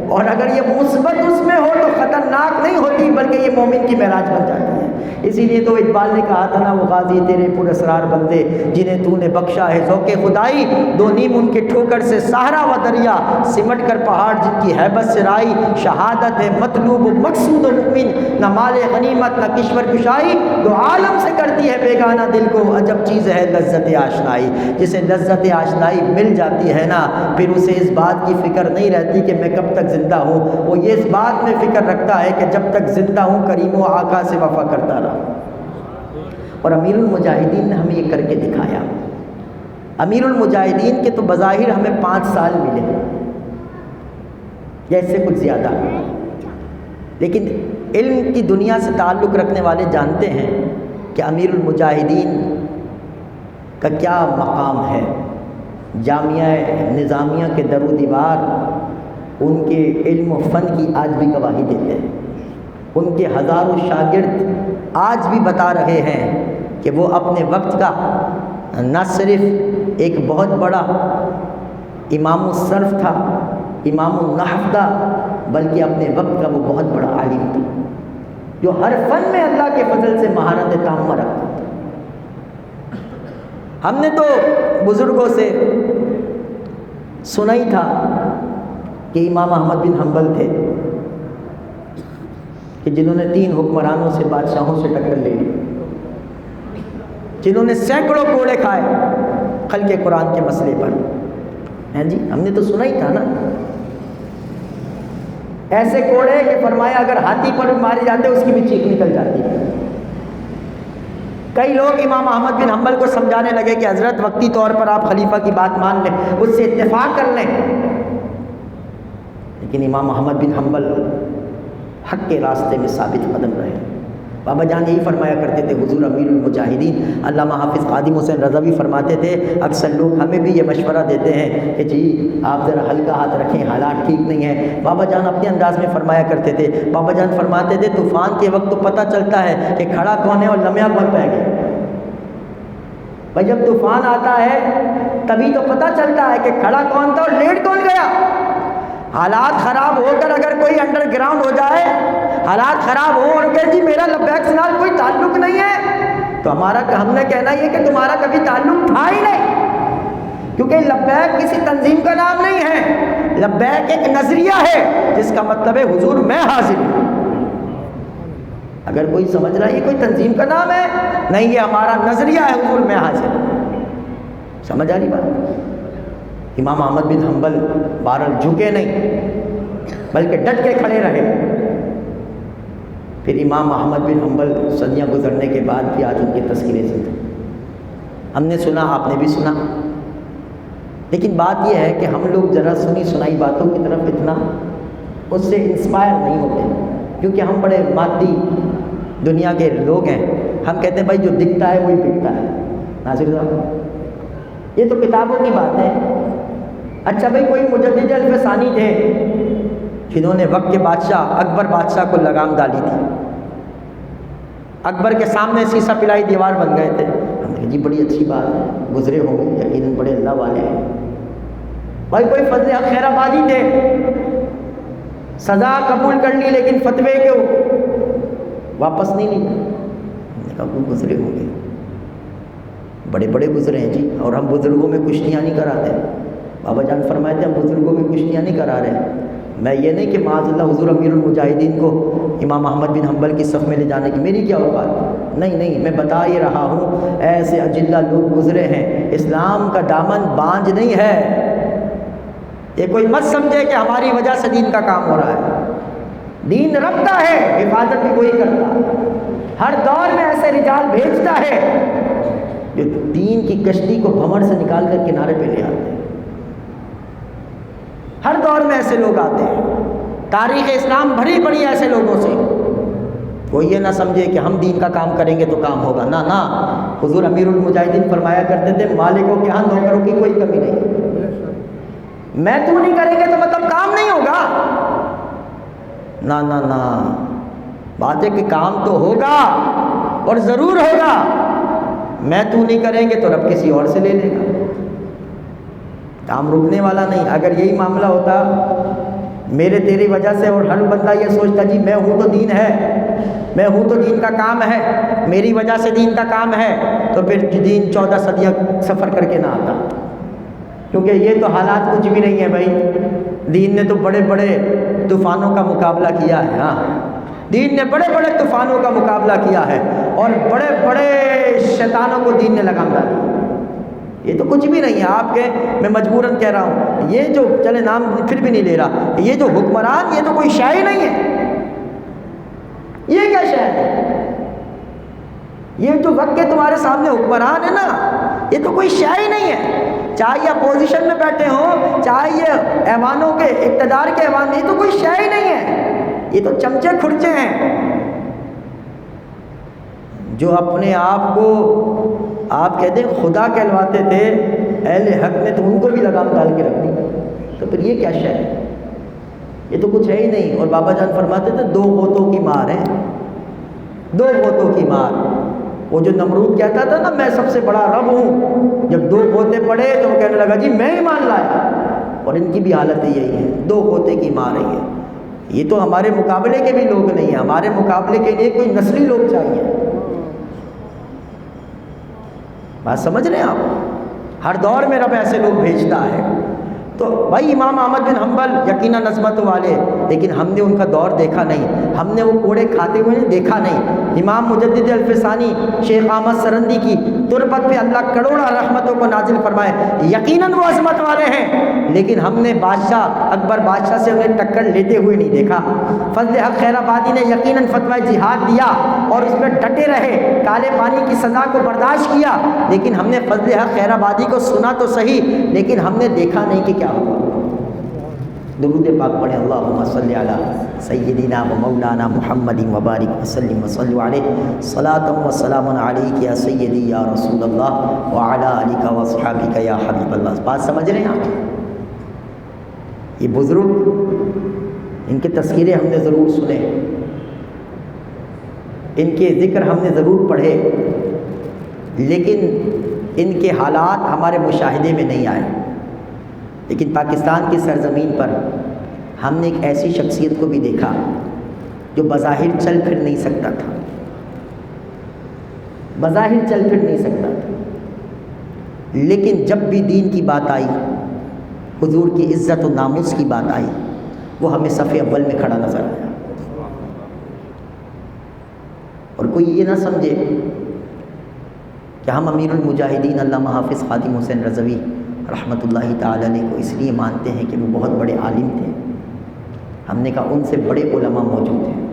اور اگر یہ مثبت اس میں ہو تو خطرناک نہیں ہوتی بلکہ یہ مومن کی معراج بن جاتی ہے. اسی لیے تو اقبال نے کہا تھا نا، وہ غازی تیرے پر اسرار بندے جنہیں تو نے بخشا ہے ذوق خدائی، دو نیم ان کے ٹھوکر سے صحرا و دریا، سمٹ کر پہاڑ جن کی ہیبت سے رائی، شہادت ہے مطلوب و مقصود و مؤمن، نہ مال غنیمت نہ کشور کشائی، دو عالم سے کرتی ہے بیگانہ دل کو، عجب چیز ہے لذت آشنائی۔ جسے لذت آشنائی مل جاتی ہے نا، پھر اسے اس بات کی فکر نہیں رہتی کہ میں کب تک زندہ ہوں، وہ یہ اس بات میں فکر رکھتا ہے کہ جب تک زندہ ہوں کریم و آقا سے وفا کرتا رہا۔ اور امیر المجاہدین نے ہمیں یہ کر کے دکھایا۔ امیر المجاہدین کے تو بظاہر ہمیں 5 سال ملے یا اس سے کچھ زیادہ، لیکن علم کی دنیا سے تعلق رکھنے والے جانتے ہیں کہ امیر المجاہدین کا کیا مقام ہے۔ جامعہ نظامیہ کے در و دیوار ان کے علم و فن کی آج بھی گواہی دیتے ہیں۔ ان کے ہزاروں شاگرد آج بھی بتا رہے ہیں کہ وہ اپنے وقت کا نہ صرف ایک بہت بڑا امام الصرف تھا، امام النحو تھا، بلکہ اپنے وقت کا وہ بہت بڑا عالم تھا، جو ہر فن میں اللہ کے فضل سے مہارت تامہ رکھتا تھا۔ ہم نے تو بزرگوں سے سنا ہی تھا کہ امام احمد بن حنبل تھے کہ جنہوں نے 3 حکمرانوں سے، بادشاہوں سے ٹکر لے لی، جنہوں نے سینکڑوں کوڑے کھائے خلق قرآن کے مسئلے پر، ہیں جی، ہم نے تو سنا ہی تھا نا۔ ایسے کوڑے کہ فرمایا اگر ہاتھی پر مارے جاتے اس کی بھی چیخ نکل جاتی ہے۔ کئی لوگ امام احمد بن حنبل کو سمجھانے لگے کہ حضرت وقتی طور پر آپ خلیفہ کی بات مان لیں، اس سے اتفاق کر لیں، لیکن امام احمد بن حنبل حق کے راستے میں ثابت قدم رہے۔ بابا جان یہی فرمایا کرتے تھے، حضور امیر المجاہدین علامہ حافظ خادم حسین رضوی فرماتے تھے، اکثر لوگ ہمیں بھی یہ مشورہ دیتے ہیں کہ جی آپ ذرا ہلکا ہاتھ رکھیں، حالات ٹھیک نہیں ہیں۔ بابا جان اپنے انداز میں فرمایا کرتے تھے، بابا جان فرماتے تھے طوفان کے وقت تو پتہ چلتا ہے کہ کھڑا کون ہے اور لمحہ کون پہ گیا۔ بھائی جب طوفان آتا ہے تبھی تو پتہ چلتا ہے کہ کھڑا کون تھا اور لیٹ کون گیا۔ حالات خراب ہو کر اگر کوئی انڈر گراؤنڈ ہو جائے، حالات خراب ہو اور کہ جی میرا لبیک سے کوئی تعلق نہیں ہے، تو ہم نے کہنا یہ کہ تمہارا کبھی تعلق تھا ہی نہیں، کیونکہ لبیک کسی تنظیم کا نام نہیں ہے، لبیک ایک نظریہ ہے جس کا مطلب ہے حضور میں حاضر ہوں۔ اگر کوئی سمجھ رہا ہے یہ کوئی تنظیم کا نام ہے، نہیں، یہ ہمارا نظریہ ہے، حضور میں حاضر ہوں۔ سمجھ آ رہی بات؟ امام احمد بن حنبل بہرحال جھکے نہیں بلکہ ڈٹ کے کھڑے رہے۔ پھر امام احمد بن حنبل صدیاں گزرنے کے بعد بھی آج ان کی تذکرے زندہ، ہم نے سنا، آپ نے بھی سنا، لیکن بات یہ ہے کہ ہم لوگ ذرا سنی سنائی باتوں کی طرف اتنا اس سے انسپائر نہیں ہوتے، کیونکہ ہم بڑے مادی دنیا کے لوگ ہیں۔ ہم کہتے ہیں بھائی جو دکھتا ہے وہی بکتا ہے۔ ناصر صاحب یہ تو کتابوں کی بات ہے۔ اچھا بھائی کوئی مجدد الف ثانی تھے جنہوں نے وقت کے بادشاہ اکبر بادشاہ کو لگام ڈالی تھی، اکبر کے سامنے سیسا پلائی دیوار بن گئے تھے۔ ہم نے کہا جی بڑی اچھی بات ہے، گزرے ہوں گے، یقیناً بڑے اللہ والے ہیں۔ بھائی کوئی فضل حق خیر آبادی تھے، سزا قبول کر لی لیکن فتوے کو واپس نہیں لی۔ ہم نے کہا وہ گزرے ہوں گے، بڑے بڑے گزرے ہیں جی، اور ہم بزرگوں میں کشتیاں نہیں کراتے۔ بابا جان فرمائے تھے ہم بزرگوں میں کشتیاں نہیں کرا رہے۔ میں یہ نہیں کہ معاذ اللہ حضور امیر المجاہدین کو امام احمد بن حنبل کی صف میں لے جانے کی میری کیا اوقات، نہیں، میں بتا یہ رہا ہوں ایسے اجلہ لوگ گزرے ہیں۔ اسلام کا دامن بانجھ نہیں ہے، یہ کوئی مت سمجھے کہ ہماری وجہ سے دین کا کام ہو رہا ہے، دین رب کا ہے، حفاظت بھی کوئی کرتا، ہر دور میں ایسے رجال بھیجتا ہے جو دین کی کشتی کو بھنور سے نکال کر کنارے پہ لے آتے ہیں۔ ہر دور میں ایسے لوگ آتے ہیں، تاریخ اسلام بھری پڑی ہے ایسے لوگوں سے۔ کوئی یہ نہ سمجھے کہ ہم دین کا کام کریں گے تو کام ہوگا، نہ۔ حضور امیر المجاہدین فرمایا کرتے تھے مالکوں کے ہاں نوکروں کی کوئی کمی نہیں، میں تو نہیں کریں گے تو مطلب کام نہیں ہوگا، نہ، بات ہے کہ کام تو ہوگا اور ضرور ہوگا، میں تو نہیں کریں گے تو رب کسی اور سے لے لے گا، کام رکنے والا نہیں۔ اگر یہی معاملہ ہوتا میرے تیری وجہ سے اور ہر بندہ یہ سوچتا جی میں ہوں تو دین ہے، میں ہوں تو دین کا کام ہے، میری وجہ سے دین کا کام ہے، تو پھر دین 14 صدیاں سفر کر کے نہ آتا، کیونکہ یہ تو حالات کچھ بھی نہیں ہے بھائی۔ دین نے تو بڑے بڑے طوفانوں کا مقابلہ کیا ہے، ہاں دین نے بڑے بڑے طوفانوں کا مقابلہ کیا ہے، اور بڑے بڑے شیطانوں کو دین نے لگام ڈالی۔ یہ تو کچھ بھی نہیں ہے، آپ کے میں مجبوراً کہہ رہا ہوں، یہ جو چلے نام پھر بھی نہیں لے رہا، یہ جو حکمران، یہ تو کوئی شے ہی نہیں ہے۔ یہ کیا شے ہے؟ یہ جو وقت کے تمہارے سامنے حکمران ہے نا، یہ تو کوئی شے ہی نہیں ہے، چاہے یہ اپوزیشن میں بیٹھے ہوں، چاہے یہ ایوانوں کے اقتدار کے ایوان میں، یہ تو کوئی شے ہی نہیں ہے، یہ تو چمچے کھرچے ہیں جو اپنے آپ کو آپ کہتے ہیں خدا کہلواتے تھے، اہل حق نے تو ان کو بھی لگام ڈال کے رکھ دی، تو پھر یہ کیا شے ہے؟ یہ تو کچھ ہے ہی نہیں۔ اور بابا جان فرماتے تھے 2 غوطوں کی مار ہے، 2 غوطوں کی مار۔ وہ جو نمرود کہتا تھا نا میں سب سے بڑا رب ہوں، جب 2 غوطے پڑے تو وہ کہنے لگا جی میں ایمان لایا، اور ان کی بھی حالت یہی ہے، 2 غوطے کی مار ہے یہ تو ہمارے مقابلے کے بھی لوگ نہیں ہیں، ہمارے مقابلے کے لیے کوئی نسلی لوگ چاہیے۔ بات سمجھ رہے ہیں آپ؟ ہر دور میں رب ایسے لوگ بھیجتا ہے۔ تو بھائی امام احمد بن حنبل یقیناً عظمت والے، لیکن ہم نے ان کا دور دیکھا نہیں، ہم نے وہ کوڑے کھاتے ہوئے دیکھا نہیں۔ امام مجدد الفسانی شیخ احمد سرندی کی تربت پہ اللہ کروڑا رحمتوں کو نازل فرمائے، یقیناً وہ عظمت والے ہیں، لیکن ہم نے بادشاہ اکبر بادشاہ سے انہیں ٹکر لیتے ہوئے نہیں دیکھا۔ فضل حق خیر آبادی نے یقیناً فتویٰ جہاد دیا اور اس میں ڈٹے رہے، کالے پانی کی سزا کو برداشت کیا، لیکن ہم نے فضل حق خیر آبادی کو سنا تو صحیح، لیکن ہم نے دیکھا نہیں کہ کیا ہوا۔ درود پاک پڑھیں، اللہم صلی علی سیدنا و مولانا محمد وبارک وسلم وصلوا علیہ صلاۃ و سلام علیک یا سیدی یا رسول اللہ وعلی آلک و اصحابک یا حبیب اللہ۔ بات سمجھ رہے ہیں آپ؟ یہ بزرگ، ان کے تذکرے ہم نے ضرور سنے، ان کے ذکر ہم نے ضرور پڑھے، لیکن ان کے حالات ہمارے مشاہدے میں نہیں آئے۔ لیکن پاکستان کی سرزمین پر ہم نے ایک ایسی شخصیت کو بھی دیکھا جو بظاہر چل پھر نہیں سکتا تھا، بظاہر چل پھر نہیں سکتا تھا، لیکن جب بھی دین کی بات آئی، حضور کی عزت و ناموس کی بات آئی، وہ ہمیں صف اول میں کھڑا نظر آیا۔ اور کوئی یہ نہ سمجھے کہ ہم امیر المجاہدین علامہ حافظ خادم حسین رضوی رحمۃ اللہ تعالی علیہ کو اس لیے مانتے ہیں کہ وہ بہت بڑے عالم تھے۔ ہم نے کہا ان سے بڑے علماء موجود ہیں،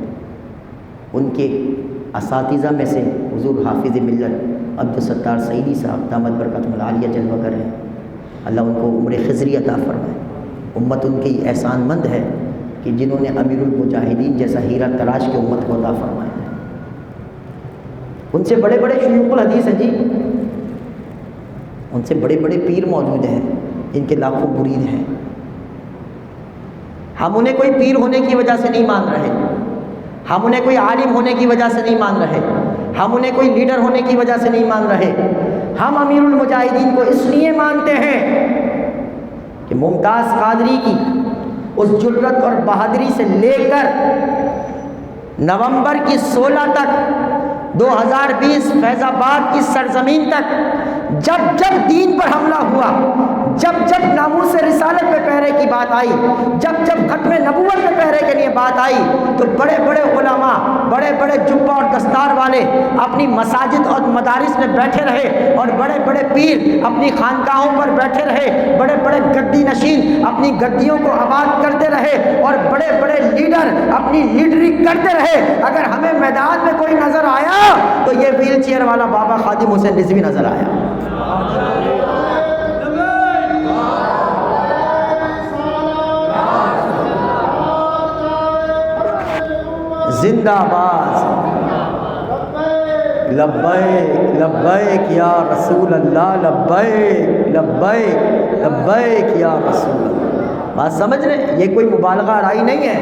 ان کے اساتذہ میں سے حضور حافظ ملت عبدالستار سعیدی صاحب دامت برکاتہم العالیہ جلوہ گر ہیں، اللہ ان کو عمر خضری عطا فرمائے۔ امت ان کی احسان مند ہے کہ جنہوں نے امیر المجاہدین جیسا ہیرا تراش کے امت کو عطا فرمایا۔ ان سے بڑے بڑے شیوخ الحدیث ہیں جی، ان سے بڑے بڑے پیر موجود ہیں، ان کے لاکھوں مرید ہیں۔ ہم انہیں کوئی پیر ہونے کی وجہ سے نہیں مان رہے، ہم انہیں کوئی عالم ہونے کی وجہ سے نہیں مان رہے، ہم انہیں کوئی لیڈر ہونے کی وجہ سے نہیں مان رہے۔ ہم امیر المجاہدین کو اس لیے مانتے ہیں کہ ممتاز قادری کی اس جرأت اور بہادری سے لے کر نومبر کی 16 تک 2020 فیض آباد کی سرزمین تک جب جب دین پر حملہ ہوا، جب جب ناموس رسالت پہ پہرے کی بات آئی، جب جب ختم نبوت پہ پہرے کے لیے بات آئی، تو بڑے بڑے علماء، بڑے بڑے جبہ اور دستار والے اپنی مساجد اور مدارس میں بیٹھے رہے، اور بڑے بڑے پیر اپنی خانقاہوں پر بیٹھے رہے، بڑے بڑے گدی نشین اپنی گدیوں کو آباد کرتے رہے، اور بڑے بڑے لیڈر اپنی لیڈری کرتے رہے۔ اگر ہمیں میدان میں کوئی نظر آیا تو یہ ویل چیئر والا بابا خادم حسین رضوی نظر آیا۔ زندہ باد، لبیک لبیک یا رسول اللہ، لبیک لبیک لبیک یا رسول اللہ۔ بات سمجھ رہے؟ یہ کوئی مبالغہ آرائی نہیں ہے،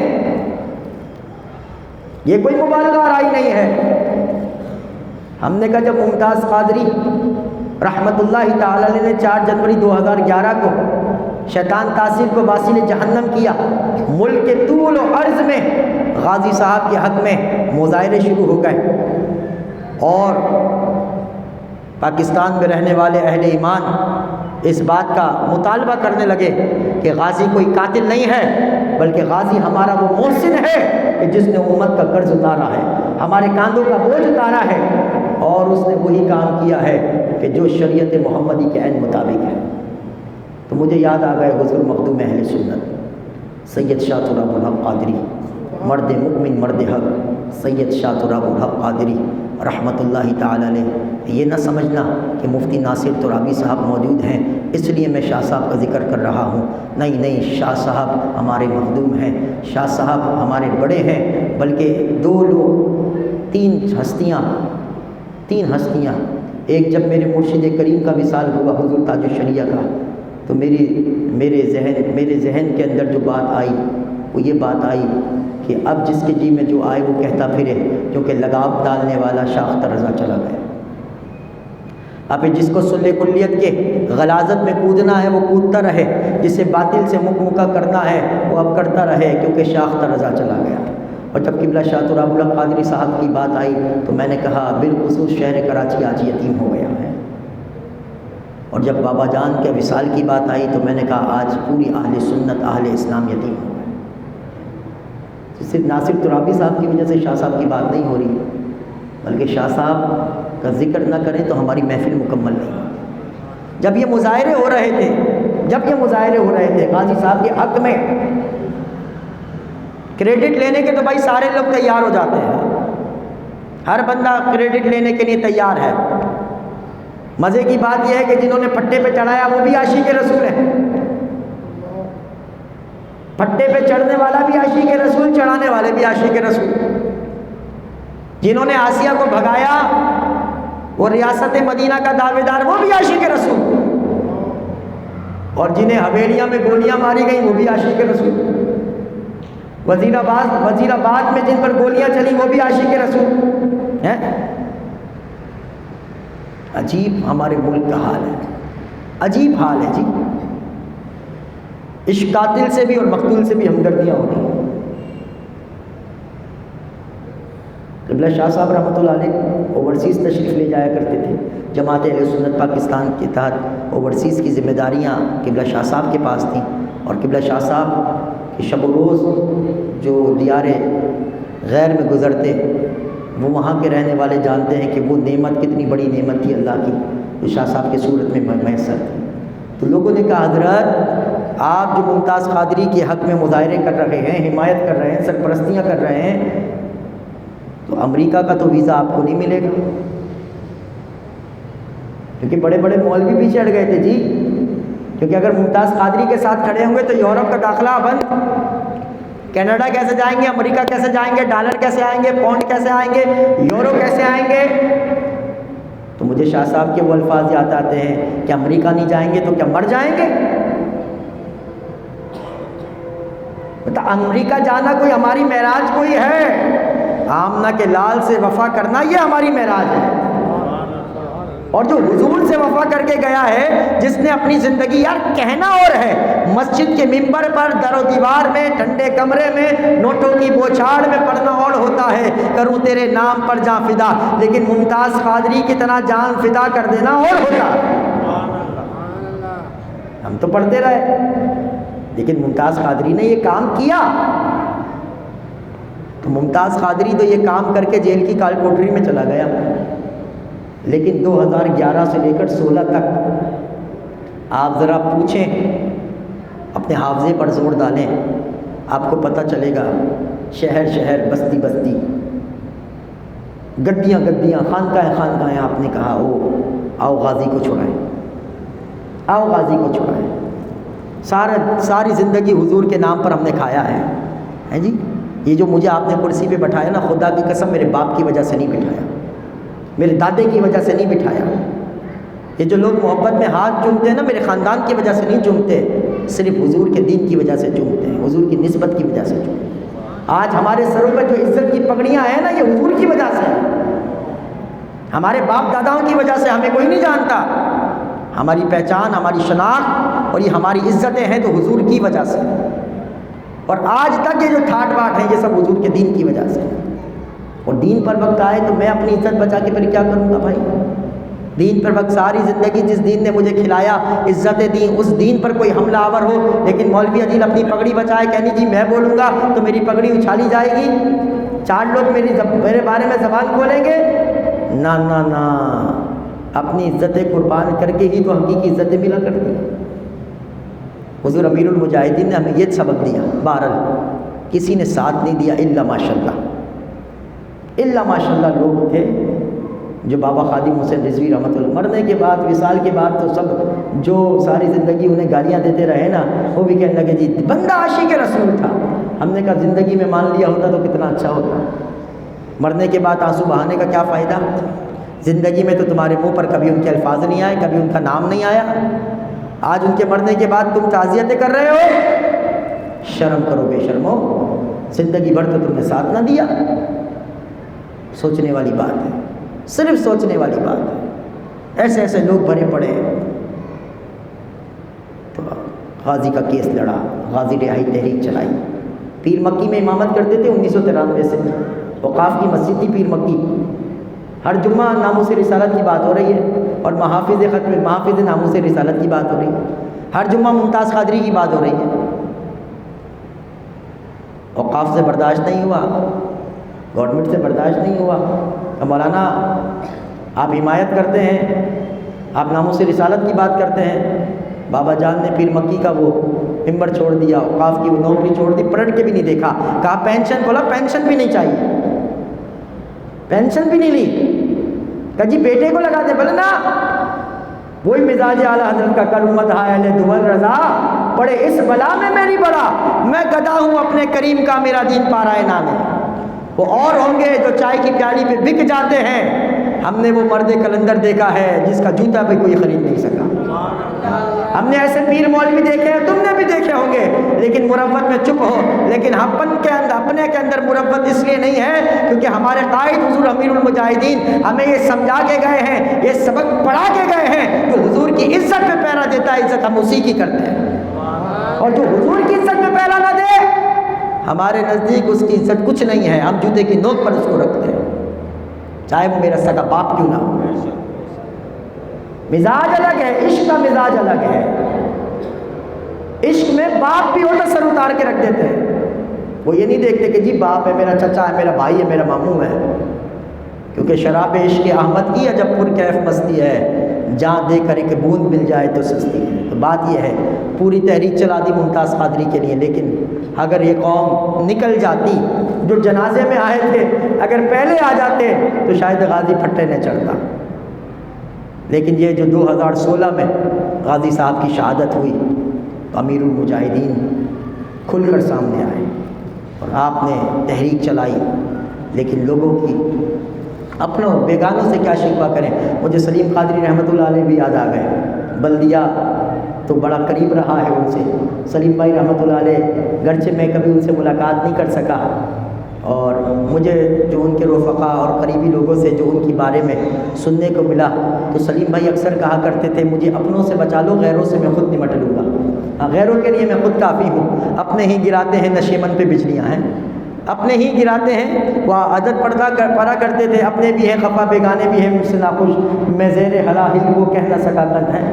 یہ کوئی مبالغہ آرائی نہیں ہے۔ ہم نے کہا جب ممتاز قادری رحمت اللہ تعالی علیہ نے 4 جنوری 2011 کو شیطان تاثیر کو واسل جہنم کیا، ملک کے طول و عرض میں غازی صاحب کے حق میں مظاہرے شروع ہو گئے اور پاکستان میں رہنے والے اہل ایمان اس بات کا مطالبہ کرنے لگے کہ غازی کوئی قاتل نہیں ہے، بلکہ غازی ہمارا وہ محسن ہے کہ جس نے امت کا قرض اتارا ہے، ہمارے کاندھوں کا بوجھ اتارا ہے، اور اس نے وہی کام کیا ہے کہ جو شریعت محمدی کے عین مطابق ہے۔ تو مجھے یاد آ گئے حضور مخدوم اہل سنت سید شاہ تراب الحق قادری، مرد مؤمن مرد حق سید شاہ تراب الحق قادری رحمۃ اللہ تعالی علیہ۔ یہ نہ سمجھنا کہ مفتی ناصر ترابی صاحب موجود ہیں اس لیے میں شاہ صاحب کا ذکر کر رہا ہوں، نہیں، شاہ صاحب ہمارے مخدوم ہیں، شاہ صاحب ہمارے بڑے ہیں، بلکہ دو لوگ، تین ہستیاں، ایک جب میرے مرشد کریم کا وصال ہوا حضور تاج الشریعہ کا، تو میرے ذہن کے اندر جو بات آئی وہ یہ بات آئی کہ اب جس کے جی میں جو آئے وہ کہتا پھرے، کیونکہ لگام ڈالنے والا شاہ اختر رضا چلا گیا۔ اب جس کو سلے کلیت کے غلاظت میں کودنا ہے وہ کودتا رہے، جسے باطل سے مکمکہ کرنا ہے وہ اب کرتا رہے، کیونکہ شاہ اختر رضا چلا گیا۔ اور جب قبلہ شاہ تراب الحق قادری صاحب کی بات آئی تو میں نے کہا بالخصوص شہر کراچی آج یتیم ہو گیا ہے، اور جب بابا جان کے وصال کی بات آئی تو میں نے کہا آج پوری اہل سنت اہل اسلام یتیم ہو گئے۔ صرف ناصر ترابی صاحب کی وجہ سے شاہ صاحب کی بات نہیں ہو رہی، بلکہ شاہ صاحب کا ذکر نہ کریں تو ہماری محفل مکمل نہیں ہوتی۔ جب یہ مظاہرے ہو رہے تھے غازی صاحب کے حق میں، کریڈٹ لینے کے تو بھائی سارے لوگ تیار ہو جاتے ہیں، ہر بندہ کریڈٹ لینے کے لیے تیار ہے۔ مزے کی بات یہ ہے کہ جنہوں نے پھٹے پہ چڑھایا وہ بھی عاشق رسول ہیں، پھٹے پہ چڑھنے والا بھی عاشق رسول، چڑھانے والے بھی عاشق رسول۔ جنہوں نے آسیہ کو بھگایا وہ ریاست مدینہ کا دعوے دار، وہ بھی عاشق رسول، اور جنہیں حویلیاں میں گولیاں ماری گئیں وہ بھی عاشق رسول، وزیر آباد میں جن پر گولیاں چلی وہ بھی عاشق رسول ہیں۔ عجیب ہمارے ملک کا حال ہے، عجیب حال ہے جی۔ عشق قاتل سے بھی اور مقتول سے بھی ہمدردیاں ہو رہی ہیں۔ قبلہ شاہ صاحب رحمۃ اللہ علیہ اوورسیز تشریف لے جایا کرتے تھے، جماعت اہل سنت پاکستان کے تحت اوورسیز کی ذمہ داریاں قبلہ شاہ صاحب کے پاس تھیں، اور قبلہ شاہ صاحب کے شب و روز جو دیار غیر میں گزرتے وہ وہاں کے رہنے والے جانتے ہیں کہ وہ نعمت کتنی بڑی نعمت تھی اللہ کی جو شاہ صاحب کے صورت میں میسر تھی۔ تو لوگوں نے کہا حضرت آپ جو ممتاز قادری کے حق میں مظاہرے کر رہے ہیں، حمایت کر رہے ہیں، سرپرستیاں کر رہے ہیں، تو امریکہ کا تو ویزا آپ کو نہیں ملے گا، کیونکہ بڑے بڑے مولوی بھی چڑھ گئے تھے جی، کیونکہ اگر ممتاز قادری کے ساتھ کھڑے ہوں گے تو یورپ کا داخلہ بند، کینیڈا کیسے جائیں گے، امریکہ کیسے جائیں گے، ڈالر کیسے آئیں گے، پاؤنڈ کیسے آئیں گے، یورو کیسے آئیں گے۔ تو مجھے شاہ صاحب کے وہ الفاظ یاد آتے ہیں کہ امریکہ نہیں جائیں گے تو کیا مر جائیں گے؟ امریکہ جانا کوئی ہماری معراج کوئی ہے؟ آمنہ کے لال سے وفا کرنا یہ ہماری معراج ہے، اور جو حضور سے وفا کر کے گیا ہے، جس نے اپنی زندگی، یار کہنا اور ہے، مسجد کے منبر پر، در و دیوار میں، ٹھنڈے کمرے میں، نوٹوں کی بوچھاڑ میں پڑھنا اور ہوتا ہے، کروں تیرے نام پر جان فدا، لیکن ممتاز قادری کی طرح جان فدا کر دینا اور ہوتا ہے۔ ہم تو پڑھتے رہے، لیکن ممتاز قادری نے یہ کام کیا، تو ممتاز قادری تو یہ کام کر کے جیل کی کال کوٹری میں چلا گیا، لیکن 2011 سے لے کر 16 تک آپ ذرا پوچھیں، اپنے حافظے پر زور ڈالیں، آپ کو پتہ چلے گا، شہر شہر، بستی بستی، گدیاں گدیاں، خانقاہیں آپ نے کہا آؤ غازی کو چھڑائیں، آؤ غازی کو چھڑائیں۔ ساری زندگی حضور کے نام پر ہم نے کھایا ہے جی۔ یہ جو مجھے آپ نے کرسی پہ بٹھایا نا، خدا کی قسم میرے باپ کی وجہ سے نہیں بٹھایا، میرے دادے کی وجہ سے نہیں بٹھایا۔ یہ جو لوگ محبت میں ہاتھ چومتے ہیں نا، میرے خاندان کی وجہ سے نہیں چومتے، صرف حضور کے دین کی وجہ سے چومتے ہیں، حضور کی نسبت کی وجہ سے چومتے ہیں۔ آج ہمارے سروں پہ جو عزت کی پگڑیاں ہیں نا، یہ حضور کی وجہ سے، ہمارے باپ داداؤں کی وجہ سے ہمیں کوئی نہیں جانتا۔ ہماری پہچان، ہماری شناخت اور یہ ہماری عزتیں ہیں تو حضور کی وجہ سے۔ اور آج تک یہ جو ٹھاٹ باٹ ہیں یہ سب حضور کے دین کی وجہ سے. اور دین پر وقت آئے تو میں اپنی عزت بچا کے پھر کیا کروں گا بھائی؟ دین پر وقت ساری زندگی جس دین نے مجھے کھلایا، عزت دین، اس دین پر کوئی حملہ آور ہو، لیکن مولوی عدیل اپنی پگڑی بچائے، کہنی جی میں بولوں گا تو میری پگڑی اچھالی جائے گی، 4 لوگ میرے بارے میں زبان کھولیں گے. نہ نہ نہ، اپنی عزتیں قربان کر کے ہی تو حقیقی عزتیں ملا کرتی ہیں. حضور امیر المجاہدین نے ہمیں یہ سبق دیا. بہرحال کسی نے ساتھ نہیں دیا الا ماشاء اللہ لوگ تھے جو بابا خادم حسین رضوی رحمۃ اللہ مرنے کے بعد، وصال کے بعد تو سب جو ساری زندگی انہیں گالیاں دیتے رہے نا، وہ بھی کہنے لگے جی بندہ عاشق رسول تھا. ہم نے کہا زندگی میں مان لیا ہوتا تو کتنا اچھا ہوتا. مرنے کے بعد آنسو بہانے کا کیا فائدہ؟ زندگی میں تو تمہارے منہ پر کبھی ان کے الفاظ نہیں آئے، کبھی ان کا نام نہیں آیا. آج ان کے مرنے کے بعد تم تعزیتیں کر رہے ہو. شرم کرو بے شرمو، زندگی بھر تو تم نے ساتھ نہ دیا. سوچنے والی بات ہے، صرف سوچنے والی بات ہے. ایسے ایسے لوگ بھرے پڑے ہیں. تو غازی کا کیس لڑا، غازی رہائی تحریک چلائی. پیر مکی میں امامت کرتے تھے 1993 سے. اوقاف کی مسجد تھی پیر مکی. ہر جمعہ ناموس رسالت کی بات ہو رہی ہے اور محافظ ناموس رسالت کی بات ہو رہی ہے. ہر جمعہ ممتاز قادری کی بات ہو رہی ہے. اوقاف سے برداشت نہیں ہوا، گورنمنٹ سے برداشت نہیں ہوا. مولانا آپ حمایت کرتے ہیں، آپ ناموس رسالت کی بات کرتے ہیں. بابا جان نے پیر مکی کا وہ ممبر چھوڑ دیا، اوقاف کی وہ نوکری چھوڑ دی، پلٹ کے بھی نہیں دیکھا. کہا پینشن، بولا پینشن بھی نہیں چاہیے، پینشن بھی نہیں لی. کہا جی بیٹے کو لگا دے، بولے نا وہی مزاج اعلیٰ حضرت کا کرم مدح اہل دول رضا، پڑے اس بلا میں میری بڑا، میں گدا ہوں اپنے کریم کا، میرا دین پا رہا ہے نانے. وہ اور ہوں گے جو چائے کی پیالی پہ بک جاتے ہیں. ہم نے وہ مرد کلندر دیکھا ہے جس کا جوتا بھی کوئی خرید نہیں سکا. ہم نے ایسے پیر مولوی دیکھے ہیں، تم نے بھی دیکھے ہوں گے، لیکن مروت میں چپ ہو. لیکن اپنے کے اندر مروت اس لیے نہیں ہے کیونکہ ہمارے قائد حضور امیر المجاہدین ہمیں یہ سمجھا کے گئے ہیں، یہ سبق پڑھا کے گئے ہیں. جو حضور کی عزت پہ پیرا دیتا ہے، عزت ہم اسی کی کرتے ہیں. اور جو حضور کی عزت پہ پیرا نہ دے، ہمارے نزدیک اس کی عزت کچھ نہیں ہے. ہم جوتے کی نوک پر اس کو رکھتے ہیں، چاہے وہ میرا سگا باپ کیوں نہ ہو. مزاج الگ ہے، عشق کا مزاج الگ ہے. عشق میں باپ بھی ہو تو سر اتار کے رکھ دیتے ہیں. وہ یہ نہیں دیکھتے کہ جی باپ ہے، میرا چچا ہے، میرا بھائی ہے، میرا ماموں ہے. کیونکہ شراب عشق احمد کی ہے جب پر کیف مستی ہے، جہاں دے کر ایک بوند مل جائے تو سستی ہے. تو بات یہ ہے، پوری تحریک چلا دی ممتاز قادری کے لیے، لیکن اگر یہ قوم نکل جاتی، جو جنازے میں آئے تھے اگر پہلے آ جاتے تو شاید غازی پھٹے نہ چڑھتا. لیکن یہ جو 2016 میں غازی صاحب کی شہادت ہوئی، امیر المجاہدین کھل کر سامنے آئے اور آپ نے تحریک چلائی. لیکن لوگوں کی اپنوں بیگانوں سے کیا شکوہ کریں. مجھے سلیم قادری رحمۃ اللہ علیہ بھی یاد آ گئے. بلدیہ تو بڑا قریب رہا ہے ان سے. سلیم بھائی رحمۃ اللہ علیہ گرچہ میں کبھی ان سے ملاقات نہیں کر سکا، اور مجھے جو ان کے رفقا اور قریبی لوگوں سے جو ان کے بارے میں سننے کو ملا، تو سلیم بھائی اکثر کہا کرتے تھے مجھے اپنوں سے بچا لو، غیروں سے میں خود نمٹ لوں گا. غیروں کے لیے میں خود کافی ہوں. اپنے ہی گراتے ہیں نشیمن پہ بجلیاں ہیں، اپنے ہی گراتے ہیں. وہ عادت پڑھا کرتے تھے، اپنے بھی ہیں خفا بیگانے بھی ہیں مجھ سے ناخوش، میں زیر حلاہل وہ کہہ نہ سکا قد ہے.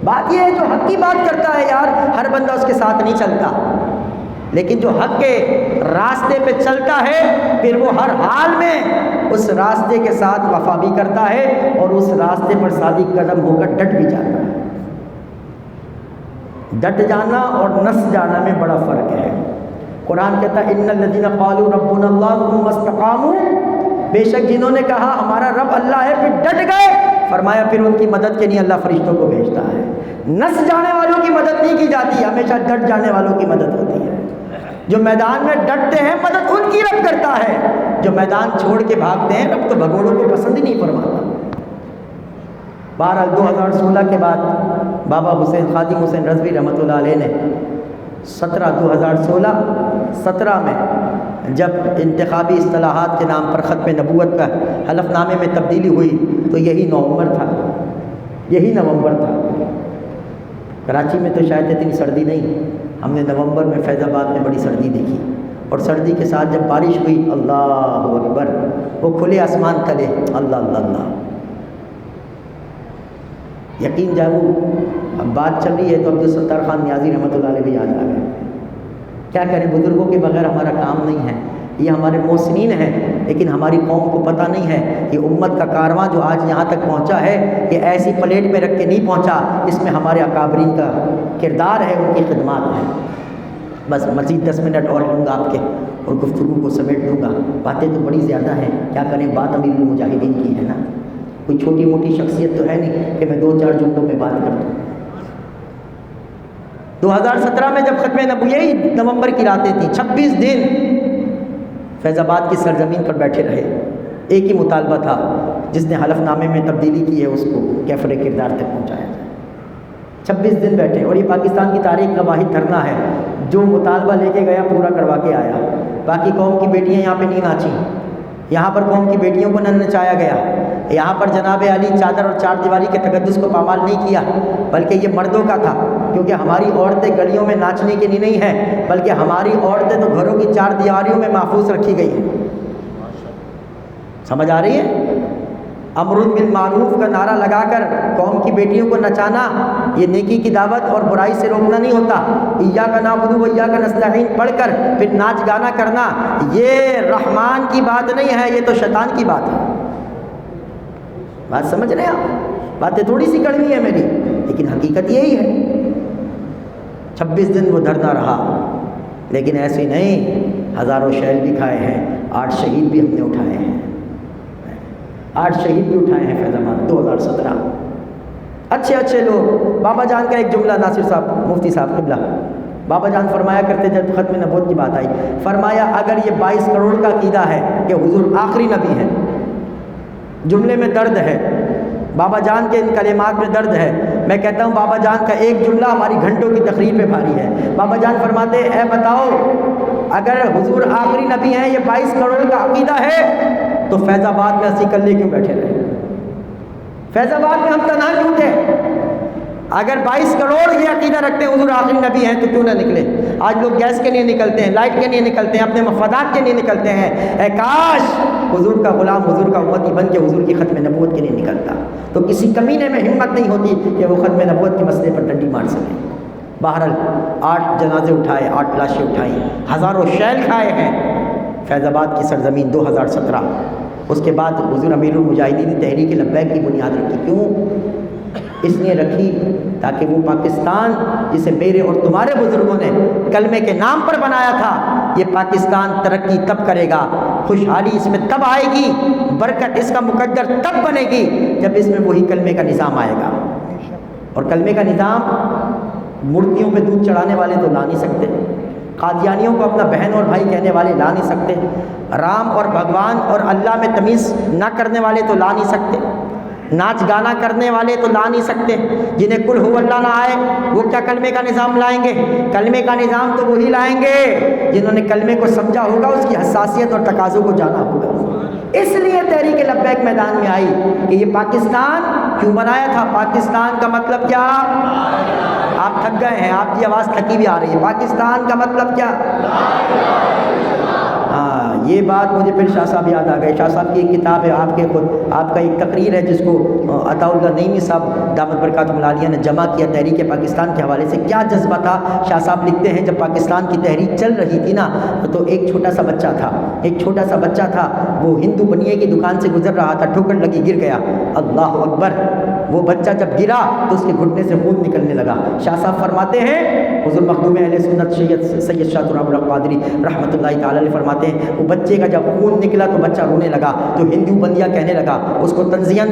بات یہ ہے جو حق کی بات کرتا ہے یار، ہر بندہ اس کے ساتھ نہیں چلتا، لیکن جو حق کے راستے پہ چلتا ہے پھر وہ ہر حال میں اس راستے کے ساتھ وفا بھی کرتا ہے اور اس راستے پر صادق قدم ہو کر ڈٹ بھی جاتا ہے. ڈٹ جانا اور نس جانا میں بڑا فرق ہے. قرآن کہتا ہے ان الذین قالوا ربنا اللہ ثم استقاموا، بے شک جنہوں نے کہا ہمارا رب اللہ ہے پھر ڈٹ گئے، فرمایا پھر ان کی مدد کے لیے اللہ فرشتوں کو بھیجتا ہے. نس جانے والوں کی مدد نہیں کی جاتی، ہمیشہ ڈٹ جانے والوں کی مدد ہوتی ہے. جو میدان میں ڈٹتے ہیں مدد ان کی رب کرتا ہے، جو میدان چھوڑ کے بھاگتے ہیں رب تو بھگوڑوں کو پسند ہی نہیں فرماتا. بہرحال 2016 کے بعد بابا حسین خادم حسین رضوی رحمۃ اللہ علیہ نے 2016 میں جب انتخابی اصطلاحات کے نام پر ختم نبوت کا حلف نامے میں تبدیلی ہوئی تو یہی نومبر تھا. کراچی میں تو شاید اتنی سردی نہیں، ہم نے نومبر میں فیض آباد میں بڑی سردی دیکھی، اور سردی کے ساتھ جب بارش ہوئی، اللہ اکبر، وہ کھلے آسمان تلے، اللہ اللہ اللہ، یقین جانو اب بات چل رہی ہے تو عبدالستار خان نیازی رحمۃ اللہ علیہ بھی یاد آ گئے۔ کیا کریں، بزرگوں کے بغیر ہمارا کام نہیں ہے، یہ ہمارے محسنین ہیں، لیکن ہماری قوم کو پتہ نہیں ہے کہ امت کا کارواں جو آج یہاں تک پہنچا ہے، یہ ایسی پلیٹ پہ رکھ کے نہیں پہنچا، اس میں ہمارے اکابرین کا کردار ہے، ان کی خدمات ہیں۔ بس مزید 10 منٹ اور لوں گا آپ کے، اور گفتگو کو سمیٹ دوں گا، باتیں تو بڑی زیادہ ہیں، کیا کریں، بات امیر المجاہدین کی ہے نا، کوئی چھوٹی موٹی شخصیت تو ہے نہیں کہ میں 2-4 جملوں میں بات کر دوں۔ 2017 میں جب ختم نبوت، یہی نومبر کی راتیں تھیں، 26 دن فیض آباد کی سرزمین پر بیٹھے رہے، ایک ہی مطالبہ تھا، جس نے حلف نامے میں تبدیلی کی ہے اس کو کیفر کردار تک پہنچایا جائے۔ 26 دن بیٹھے، اور یہ پاکستان کی تاریخ کا واحد دھرنا ہے، جو مطالبہ لے کے گیا پورا کروا کے آیا۔ باقی قوم کی بیٹیاں یہاں پہ نہیں ناچیں، یہاں پر قوم کی بیٹیوں کو نہ نچایا گیا، یہاں پر جناب علی چادر اور چار دیواری کے تقدس کو پامال نہیں کیا، بلکہ یہ مردوں کا تھا، کیونکہ ہماری عورتیں گلیوں میں ناچنے کے لیے نہیں ہیں، بلکہ ہماری عورتیں تو گھروں کی 4 دیواریوں میں محفوظ رکھی گئی ہیں۔ سمجھ آ رہی ہے؟ امر بالمعروف کا نعرہ لگا کر قوم کی بیٹیوں کو نچانا، یہ نیکی کی دعوت اور برائی سے روکنا نہیں ہوتا۔ ایاک نعبد و ایاک نستعین پڑھ کر پھر ناچ گانا کرنا، یہ رحمان کی بات نہیں ہے، یہ تو شیطان کی بات ہے۔ بات سمجھ رہے ہیں آپ؟ باتیں تھوڑی سی کڑوی ہے میری، لیکن حقیقت یہی ہے۔ 26 دن وہ دھرنا رہا، لیکن ایسے نہیں، ہزاروں شہید بھی کھائے ہیں، 8 شہید بھی ہم نے اٹھائے ہیں، 8 شہید بھی اٹھائے ہیں فیض آباد 2017۔ اچھے اچھے لوگ، بابا جان کا ایک جملہ، ناصر صاحب مفتی صاحب قبلہ، بابا جان فرمایا کرتے جب ختم نبوت کی بات آئی، فرمایا اگر یہ 22 کروڑ کا عقیدہ ہے کہ حضور آخری نبی ہے، جملے میں درد ہے، بابا جان کے ان کلمات میں درد ہے، میں کہتا ہوں بابا جان کا ایک جملہ ہماری گھنٹوں کی تقریر پہ بھاری ہے۔ بابا جان فرماتے ہیں، اے بتاؤ اگر حضور آخری نبی ہیں، یہ 22 کروڑ کا عقیدہ ہے، تو فیض آباد میں 80 کلے کیوں بیٹھے رہے؟ فیض آباد میں ہم تنہا کیوں تھے؟ اگر 22 کروڑ یہ عقیدہ رکھتے ہیں حضور آخری نبی ہیں تو کیوں نہ نکلے؟ آج لوگ گیس کے لیے نکلتے ہیں، لائٹ کے لیے نکلتے ہیں، اپنے مفادات کے لیے نکلتے ہیں، اے کاش حضور کا غلام، حضور کا امتی بن کے حضور کی ختم نبوت کے لیے نکلتا، تو کسی کمینے میں ہمت نہیں ہوتی کہ وہ ختم نبوت کے مسئلے پر ڈنڈی مار سکے۔ بہرحال 8 جنازے اٹھائے، 8 لاشیں اٹھائیں، ہزاروں شیل کھائے ہیں فیض آباد کی سرزمین 2017۔ اس کے بعد حضور امیر المجاہدین نے تحریک لبیک کی بنیاد رکھی۔ کیوں اس لیے رکھی؟ تاکہ وہ پاکستان جسے میرے اور تمہارے بزرگوں نے کلمے کے نام پر بنایا تھا، یہ پاکستان ترقی تب کرے گا، خوشحالی اس میں تب آئے گی، برکت اس کا مقدر تب بنے گی جب اس میں وہی کلمے کا نظام آئے گا۔ اور کلمے کا نظام مورتیوں پہ دودھ چڑھانے والے تو لا نہیں سکتے، قادیانیوں کو اپنا بہن اور بھائی کہنے والے لا نہیں سکتے، رام اور بھگوان اور اللہ میں تمیز نہ کرنے والے تو لا نہیں سکتے، ناچ گانا کرنے والے تو لا نہیں سکتے، جنہیں کل ہو اللہ نہ آئے وہ کیا کلمے کا نظام لائیں گے؟ کلمے کا نظام تو وہی لائیں گے جنہوں نے کلمے کو سمجھا ہوگا، اس کی حساسیت اور تقاضوں کو جانا ہوگا۔ اس لیے تحریک لبیک میدان میں آئی کہ یہ پاکستان کیوں بنایا تھا؟ پاکستان کا مطلب کیا؟ آپ تھک گئے ہیں، آپ کی آواز تھکی ہوئی آ رہی ہے۔ پاکستان کا مطلب کیا؟ ہاں، یہ بات مجھے پھر شاہ صاحب یاد آ گئے۔ شاہ صاحب کی ایک کتاب ہے، آپ کا ایک تقریر ہے جس کو عطا اللہ نعیمی صاحب دامت برکاتہم العالیہ نے جمع کیا تحریک پاکستان کے حوالے سے۔ کیا جذبہ تھا! شاہ صاحب لکھتے ہیں جب پاکستان کی تحریک چل رہی تھی نا، تو ایک چھوٹا سا بچہ تھا، وہ ہندو بنیے کی دکان سے گزر رہا تھا، ٹھوکر لگی، گر گیا، اللہ اکبر۔ وہ بچہ جب گرا تو اس کے گھٹنے سے خون نکلنے لگا۔ شاہ صاحب فرماتے ہیں، حضور مخدوم اہل سنت سید شاہ تراب القادری رحمۃ اللہ تعالی علیہ فرماتے ہیں، وہ بچے کا جب خون نکلا تو بچہ رونے لگا، تو ہندو بندیا کہنے لگا، اس کو تنزیہ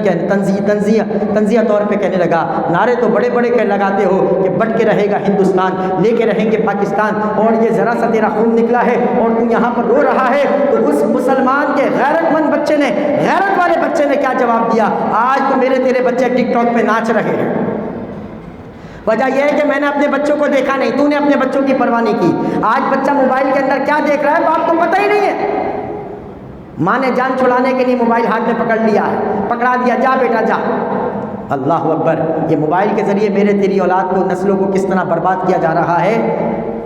طور پہ کہنے لگا، نعرے تو بڑے بڑے لگاتے ہو کہ بٹ کے رہے گا ہندوستان، لے کے رہیں گے پاکستان، اور یہ ذرا سا تیرا خون نکلا ہے اور تو یہاں پر رو رہا ہے۔ تو اس مسلمان کے غیرت مند بچے نے، غیرت والے بچے نے کیا جواب دیا؟ آج تو میرے تیرے بچے ٹک ٹاک پہ ناچ رہے ہیں، وجہ یہ ہے کہ میں نے اپنے بچوں کو دیکھا نہیں، تو نے اپنے بچوں کی پرواہ نہیں کی۔ آج بچہ موبائل کے اندر کیا دیکھ رہا ہے باپ کو پتہ ہی نہیں ہے۔ ماں نے جان چھڑانے کے لیے موبائل ہاتھ میں پکڑ لیا ہے، پکڑا دیا، جا بیٹا جا۔ اللہ اکبر! یہ موبائل کے ذریعے میرے تیری اولاد کو، نسلوں کو کس طرح برباد کیا جا رہا ہے۔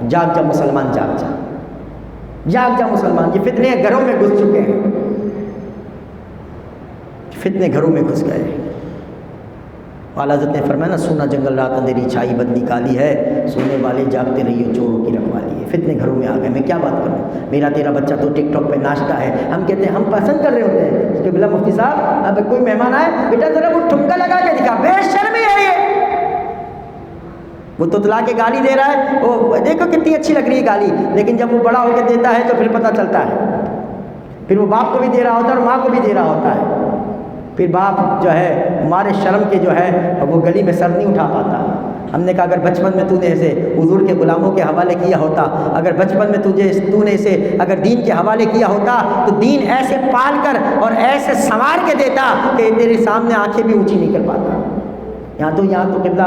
جاگ جا مسلمان، جاگ جا، جاگ جا مسلمان. یہ فتنے گھروں میں گھس چکے ہیں، فتنے گھروں میں گھس گئے. اعلیٰ حضرت نے فرمایا نا، سونا جنگل رات اندھیری چھائی بدنی کالی ہے، سونے والے جاگتے رہیے چوروں کی رکھوالی ہے. فتنے گھروں میں آ گئے. میں کیا بات کروں، میرا تیرا بچہ تو ٹک ٹاک پہ ناچتا ہے، ہم کہتے ہیں ہم پسند کر رہے ہوتے ہیں کہ بلا مفتی صاحب اب کوئی مہمان آئے، بیٹا ذرا وہ ٹھمکا لگا کے دکھا، بے شرمی ہے یہ. وہ تتلا کے گالی دے رہا ہے، وہ دیکھو کتنی اچھی لگ رہی ہے گالی، لیکن جب وہ بڑا ہو کے دیتا ہے تو پھر پتہ چلتا ہے، پھر وہ باپ کو بھی دے رہا ہوتا ہے اور ماں کو بھی دے رہا ہوتا ہے. پھر باپ جو ہے ہمارے شرم کے جو ہے وہ گلی میں سر نہیں اٹھا پاتا. ہم نے کہا اگر بچپن میں تو نے اسے حضور کے غلاموں کے حوالے کیا ہوتا، اگر بچپن میں تو نے اسے اگر دین کے حوالے کیا ہوتا تو دین ایسے پال کر اور ایسے سنوار کے دیتا کہ تیرے سامنے آنکھیں بھی اونچی نہیں کر پاتا. یہاں تو قبلہ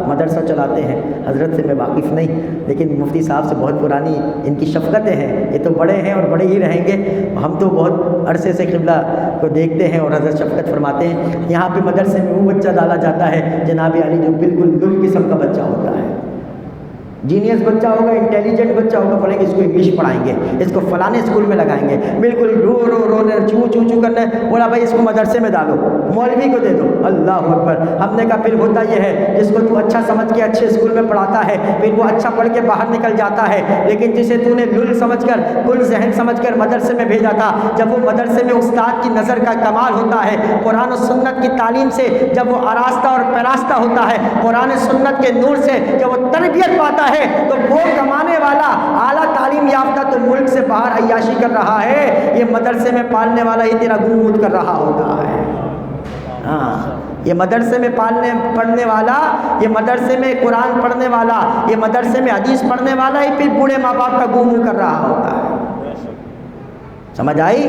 مدرسہ چلاتے ہیں، حضرت سے میں واقف نہیں، لیکن مفتی صاحب سے بہت پرانی ان کی شفقتیں ہیں. یہ تو بڑے ہیں اور بڑے ہی رہیں گے. ہم تو بہت عرصے سے قبلہ کو دیکھتے ہیں اور حضرت شفقت فرماتے ہیں. یہاں پہ مدرسے میں وہ بچہ ڈالا جاتا ہے جناب علی جو بالکل دل قسم کا بچہ ہوتا ہے، جینیس بچہ ہوگا، انٹیلیجنٹ بچہ ہوگا، بولیں گے اس کو انگلش پڑھائیں گے، اس کو فلانے اسکول میں لگائیں گے، بالکل رونے چوں کرنا ہے. بولا بھائی اس کو مدرسے میں ڈالو، مولوی کو دے دو. اللہ اکبر. ہم نے کہا پھر ہوتا یہ ہے جس کو تو اچھا سمجھ کے اچھے اسکول میں پڑھاتا ہے پھر وہ اچھا پڑھ کے باہر نکل جاتا ہے، لیکن جسے تو نے لل سمجھ کر کل ذہن سمجھ کر مدرسے میں بھیجا تھا، جب وہ مدرسے میں استاد کی نظر کا کمال ہوتا ہے، قرآن و سنت کی تعلیم سے جب وہ آراستہ اور پیراستہ ہوتا ہے، قرآن سنت کے نور سے جب وہ تربیت پاتا ہے، تو وہ کمانے والا اعلیٰ تعلیم یافتہ تو ملک سے باہر عیاشی کر رہا ہے، یہ مدرسے میں پالنے والا ہی تیرا گمود کر رہا ہوتا ہے. ہاں، یہ مدرسے میں پڑھنے والا، یہ مدرسے میں قرآن پڑھنے والا، یہ مدرسے میں حدیث پڑھنے والا ہی پھر بوڑھے ماں باپ کا گمود کر رہا ہوتا ہے. سمجھ آئی؟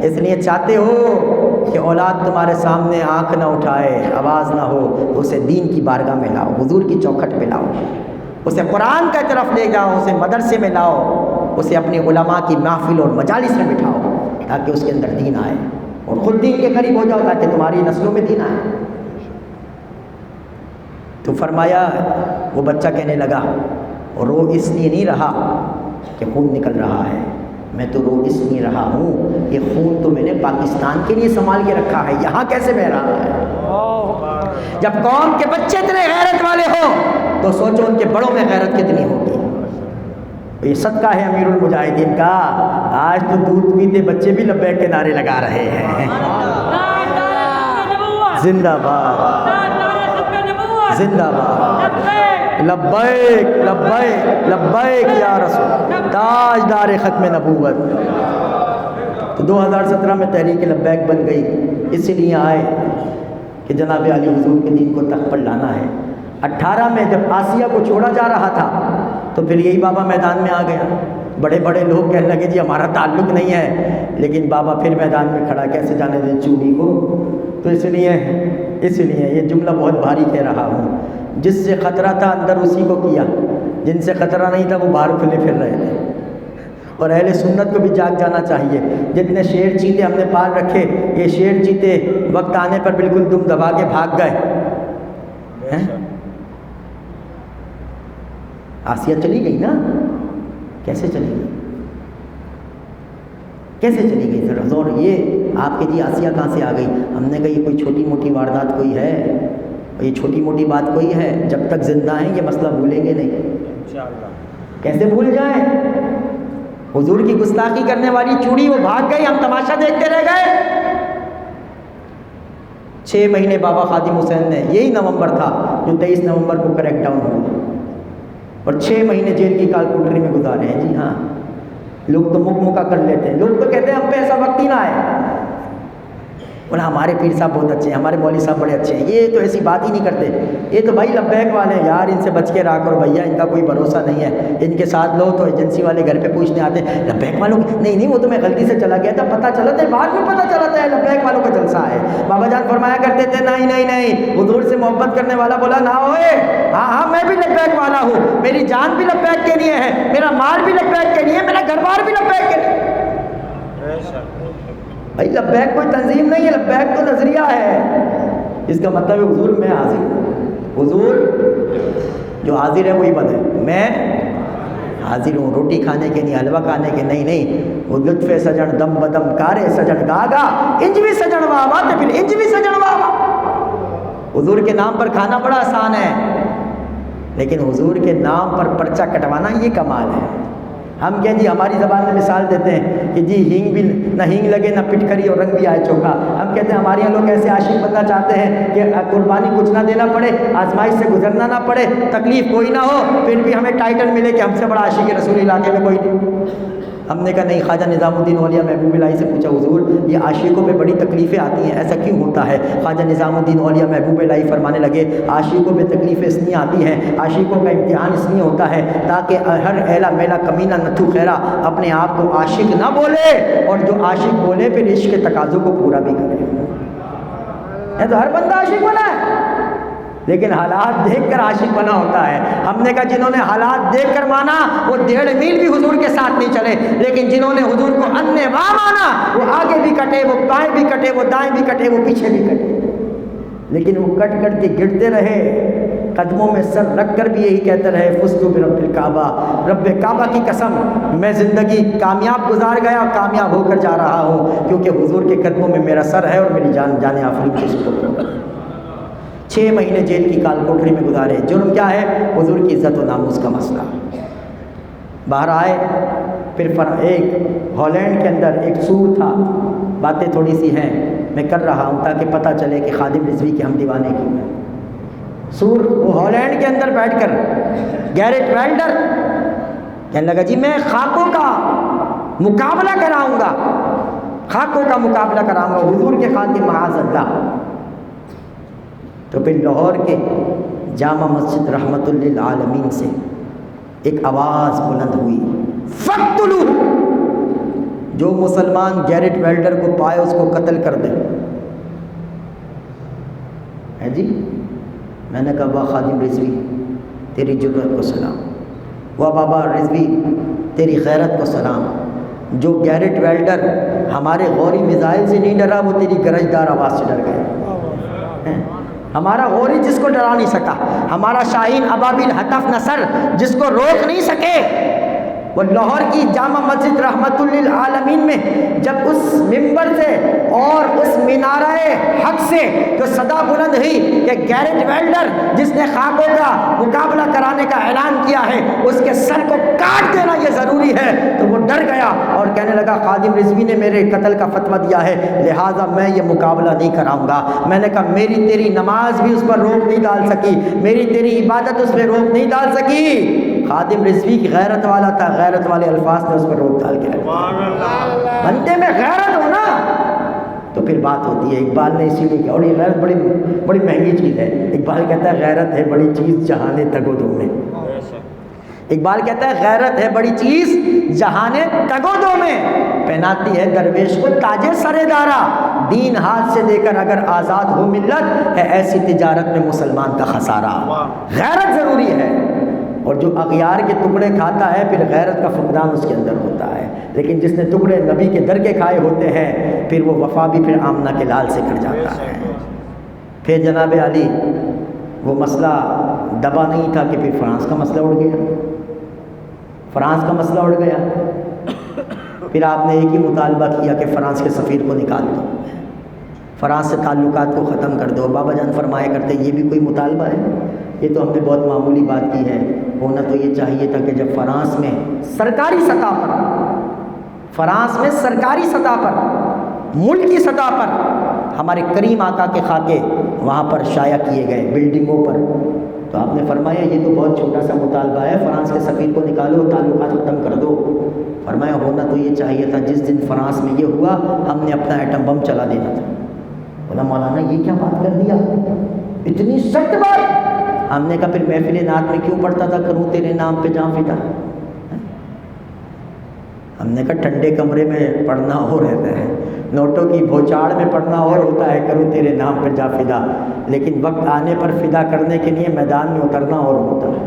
اس لیے چاہتے ہو کہ اولاد تمہارے سامنے آنکھ نہ اٹھائے، آواز نہ ہو، تو اسے دین کی بارگاہ میں لاؤ، حضور کی چوکھٹ پہ لاؤ، اسے قرآن کی طرف لے جاؤ، اسے مدرسے میں لاؤ، اسے اپنے علماء کی محفل اور مجالس میں بٹھاؤ تاکہ اس کے اندر دین آئے، اور خود دین کے قریب ہو جاؤ تاکہ تمہاری نسلوں میں دین آئے. تو فرمایا وہ بچہ کہنے لگا، اور رو اس لیے نہیں رہا کہ خون نکل رہا ہے، میں تو رو اس لیے رہا ہوں، یہ خون تو میں نے پاکستان کے لیے سنبھال کے رکھا ہے، یہاں کیسے بہہ رہا ہے. جب قوم کے بچے اتنے غیرت والے ہوں تو سوچو ان کے بڑوں میں غیرت کتنی ہوگی. یہ صدقہ ہے امیر المجاہدین کا، آج تو دودھ پیتے بچے بھی لبیک کے نعرے لگا رہے ہیں. زندہ باد، زندہ باد، لبیک لبیک لبیک یا رسول، تاجدار ختم نبوت. تو 2017 میں تحریک لبیک بن گئی، اس لیے آئے کہ جناب علی حضور کے دین کو تخت پر لانا ہے. 18 میں جب آسیہ کو چھوڑا جا رہا تھا تو پھر یہی بابا میدان میں آ گیا. بڑے بڑے لوگ کہنے لگے جی ہمارا تعلق نہیں ہے، لیکن بابا پھر میدان میں کھڑا، کیسے جانے دیں چوڑی کو. تو اس لیے یہ جملہ بہت بھاری کہہ رہا ہوں، جس سے خطرہ تھا اندر اسی کو کیا، جن سے خطرہ نہیں تھا وہ باہر کھلے پھر رہے تھے. اور اہل سنت کو بھی جاگ جانا چاہیے. جتنے شیر چیتے ہم نے پال رکھے، یہ شیر چیتے وقت آنے پر بالکل دم دبا کے بھاگ گئے. آسیہ چلی گئی نا، کیسے چلی گئی، کیسے چلی گئی ذرا زور. یہ آپ کے جی آسیہ کہاں سے آ گئی؟ ہم نے کہا یہ کوئی چھوٹی موٹی واردات کوئی ہے، یہ چھوٹی موٹی بات کوئی ہے. جب تک زندہ ہیں یہ مسئلہ بھولیں گے نہیں. کیسے بھول جائیں؟ حضور کی گستاخی کرنے والی چوڑی وہ بھاگ گئی، ہم تماشا دیکھتے رہ گئے. 6 مہینے بابا خادم حسین نے، یہی نومبر تھا جو 23 نومبر کو کریک ڈاؤن ہوا، اور 6 مہینے جیل کی کالکوٹری میں گزارے ہیں. جی ہاں، لوگ تو مکہ کر لیتے ہیں، لوگ تو کہتے ہیں ہم پہ ایسا وقت ہی نہ آئے. بولا ہمارے پیر صاحب بہت اچھے ہیں، ہمارے مولوی صاحب بڑے اچھے ہیں، یہ تو ایسی بات ہی نہیں کرتے، یہ تو بھائی لبیک والے ہیں یار، ان سے بچ کے رہا کرو بھیا، ان کا کوئی بھروسہ نہیں ہے. ان کے ساتھ لو تو ایجنسی والے گھر پہ پوچھنے آتے ہیں لبیک والوں کی، نہیں وہ تو میں غلطی سے چلا گیا تھا، پتہ چلا تھا، بعد میں پتہ چلا تھا لبیک والوں کا جلسہ ہے. بابا جان فرمایا کرتے تھے نہیں، حضور سے محبت کرنے والا بولا نہ ہوئے، ہاں میں بھی لبیک والا ہوں، میری جان بھی لبیک کے لیے ہے، میرا مال بھی لبیک کے لیے، میرا گھر بار بھی لبیک کے لیے. بھائی لبیک کوئی تنظیم نہیں ہے، لبیک تو نظریہ ہے. اس کا مطلب ہے حضور میں حاضر ہوں، حضور جو حاضر ہے وہی بند ہے، میں حاضر ہوں روٹی کھانے کے نہیں، حلوہ کھانے کے نہیں، وہ لطف سجن دم بدم کارے سجن گاگا انج بھی سجن واوا تو پھر انج بھی سجن واوا۔ حضور کے نام پر کھانا بڑا آسان ہے، لیکن حضور کے نام پر پرچہ کٹوانا یہ کمال ہے۔ ہم کہیں جی ہماری زبان میں مثال دیتے ہیں کہ جی ہینگ بھی نہ ہینگ لگے نہ پٹکری اور رنگ بھی آئے چوکھا۔ ہم کہتے ہیں ہمارے یہاں لوگ ایسے عاشق بننا چاہتے ہیں کہ قربانی کچھ نہ دینا پڑے، آزمائش سے گزرنا نہ پڑے، تکلیف کوئی نہ ہو، پھر بھی ہمیں ٹائٹل ملے کہ ہم سے بڑا عاشق رسول علاقے میں کوئی نہیں۔ ہم نے کہا نہیں، خواجہ نظام الدین اولیاء محبوب الہی سے پوچھا حضور یہ عاشقوں پہ بڑی تکلیفیں آتی ہیں، ایسا کیوں ہوتا ہے؟ خواجہ نظام الدین اولیاء محبوب الہی فرمانے لگے عاشقوں پہ تکلیفیں اس لیے آتی ہیں، عاشقوں کا امتحان اس لیے ہوتا ہے تاکہ ہر ایلا میلا کمینہ نتھو خیرہ اپنے آپ کو عاشق نہ بولے، اور جو عاشق بولے پھر عشق کے تقاضوں کو پورا بھی کرے۔ تو ہر بندہ عاشق بنا ہے، لیکن حالات دیکھ کر عاشق بنا ہوتا ہے۔ ہم نے کہا جنہوں نے حالات دیکھ کر مانا وہ 1.5 میل بھی حضور کے ساتھ نہیں چلے، لیکن جنہوں نے حضور کو انے واہ مانا وہ آگے بھی کٹے، وہ بائیں بھی کٹے، وہ دائیں بھی کٹے، وہ پیچھے بھی کٹے، لیکن وہ کٹ کٹ کے گرتے رہے، قدموں میں سر رکھ کر بھی یہی کہتے رہے فزت برب الکعبہ، رب کعبہ کی قسم میں زندگی کامیاب گزار گیا، کامیاب ہو کر جا رہا ہوں، کیونکہ حضور کے قدموں میں میرا سر ہے اور میری جان آفرین کی سپرد۔ 6 مہینے جیل کی کال کوٹری میں گزارے۔ جرم کیا ہے؟ حضور کی عزت و ناموس کا مسئلہ۔ باہر آئے، پھر ایک ہالینڈ کے اندر ایک سور تھا، باتیں تھوڑی سی ہیں میں کر رہا ہوں تاکہ پتہ چلے کہ خادم رضوی کے ہم دیوانے کیوں ہیں۔ سور وہ ہالینڈ کے اندر بیٹھ کر گیرٹ ویلڈر کہنے لگا جی میں خاکوں کا مقابلہ کراؤں گا، خاکوں کا مقابلہ کراؤں گا حضور کے خادم معاذ اللہ۔ تو پھر لاہور کے جامع مسجد رحمت للعالمین سے ایک آواز بلند ہوئی، فقتلوہ، جو مسلمان گیرٹ ویلڈر کو پائے اس کو قتل کر دے۔ ہے جی، میں نے کہا واہ خادم رضوی تیری جرأت کو سلام، واہ بابا رضوی تیری غیرت کو سلام، جو گیرٹ ویلڈر ہمارے غوری میزائل سے نہیں ڈرا وہ تیری گرجدار آواز سے ڈر گئے۔ ہمارا غوری جس کو ڈرا نہیں سکا، ہمارا شاہین ابابیل حتف نصر جس کو روک نہیں سکے، وہ لاہور کی جامع مسجد رحمت للعالمین میں جب اس ممبر سے اور اس مینارہ حق سے جو صدا بلند ہوئی کہ گیرٹ ویلڈر جس نے خاکوں کا مقابلہ کرانے کا اعلان کیا ہے اس کے سر کو کاٹ دینا یہ ضروری ہے، تو وہ ڈر گیا اور کہنے لگا خادم رضوی نے میرے قتل کا فتویٰ دیا ہے لہٰذا میں یہ مقابلہ نہیں کراؤں گا۔ میں نے کہا میری تیری نماز بھی اس پر روک نہیں ڈال سکی، میری تیری عبادت اس پہ روک نہیں ڈال سکی۔ خادم رضوی کی غیرت والا تھا، غیرت والے الفاظ نے اس پر روک ڈال کے رکھا۔ بندے میں غیرت ہو نا تو پھر بات ہوتی ہے۔ اقبال نے اسی لیے کہا، اور یہ غیرت بڑی مہنگی چیز ہے۔ اقبال کہتا ہے غیرت ہے بڑی چیز جہانے تگ و دو میں۔ اقبال کہتا ہے غیرت ہے بڑی چیز جہانے تگ و دو میں، پہناتی ہے درویش کو تاج سر دارا، دین ہاتھ سے دے کر اگر آزاد ہو ملت ہے ایسی تجارت میں مسلمان کا خسارہ۔ غیرت ضروری ہے، اور جو اغیار کے ٹکڑے کھاتا ہے پھر غیرت کا فقدان اس کے اندر ہوتا ہے، لیکن جس نے ٹکڑے نبی کے در کے کھائے ہوتے ہیں پھر وہ وفا بھی پھر آمنہ کے لال سے کر جاتا ہے۔ پھر جناب علی وہ مسئلہ دبا نہیں تھا کہ پھر فرانس کا مسئلہ اڑ گیا، فرانس کا مسئلہ اڑ گیا۔ پھر آپ نے ایک ہی مطالبہ کیا کہ فرانس کے سفیر کو نکال دو، فرانس سے تعلقات کو ختم کر دو۔ بابا جان فرمایا کرتے یہ بھی کوئی مطالبہ ہے؟ یہ تو ہم نے بہت معمولی بات کی ہے، ہونا تو یہ چاہیے تھا کہ جب فرانس میں سرکاری سطح پر، فرانس میں سرکاری سطح پر، ملک کی سطح پر ہمارے کریم آقا کے خاکے وہاں پر شائع کیے گئے بلڈنگوں پر، تو آپ نے فرمایا یہ تو بہت چھوٹا سا مطالبہ ہے، فرانس کے سفیر کو نکالو، تعلقات ختم کر دو۔ فرمایا ہونا تو یہ چاہیے تھا جس دن فرانس میں یہ ہوا ہم نے اپنا ایٹم بم چلا دینا تھا۔ بولا مولانا یہ کیا بات کر دی آپ نے، اتنی سخت بات؟ ہم نے کہا پھر محفل نعت میں کیوں پڑھتا تھا کروں تیرے نام پہ جاں فدا؟ ہم نے کہا ٹھنڈے کمرے میں پڑھنا اور رہتا ہے، نوٹوں کی بھوچاڑ میں پڑھنا اور ہوتا ہے کروں تیرے نام پہ جاں فدا، لیکن وقت آنے پر فدا کرنے کے لیے میدان میں اترنا اور ہوتا ہے۔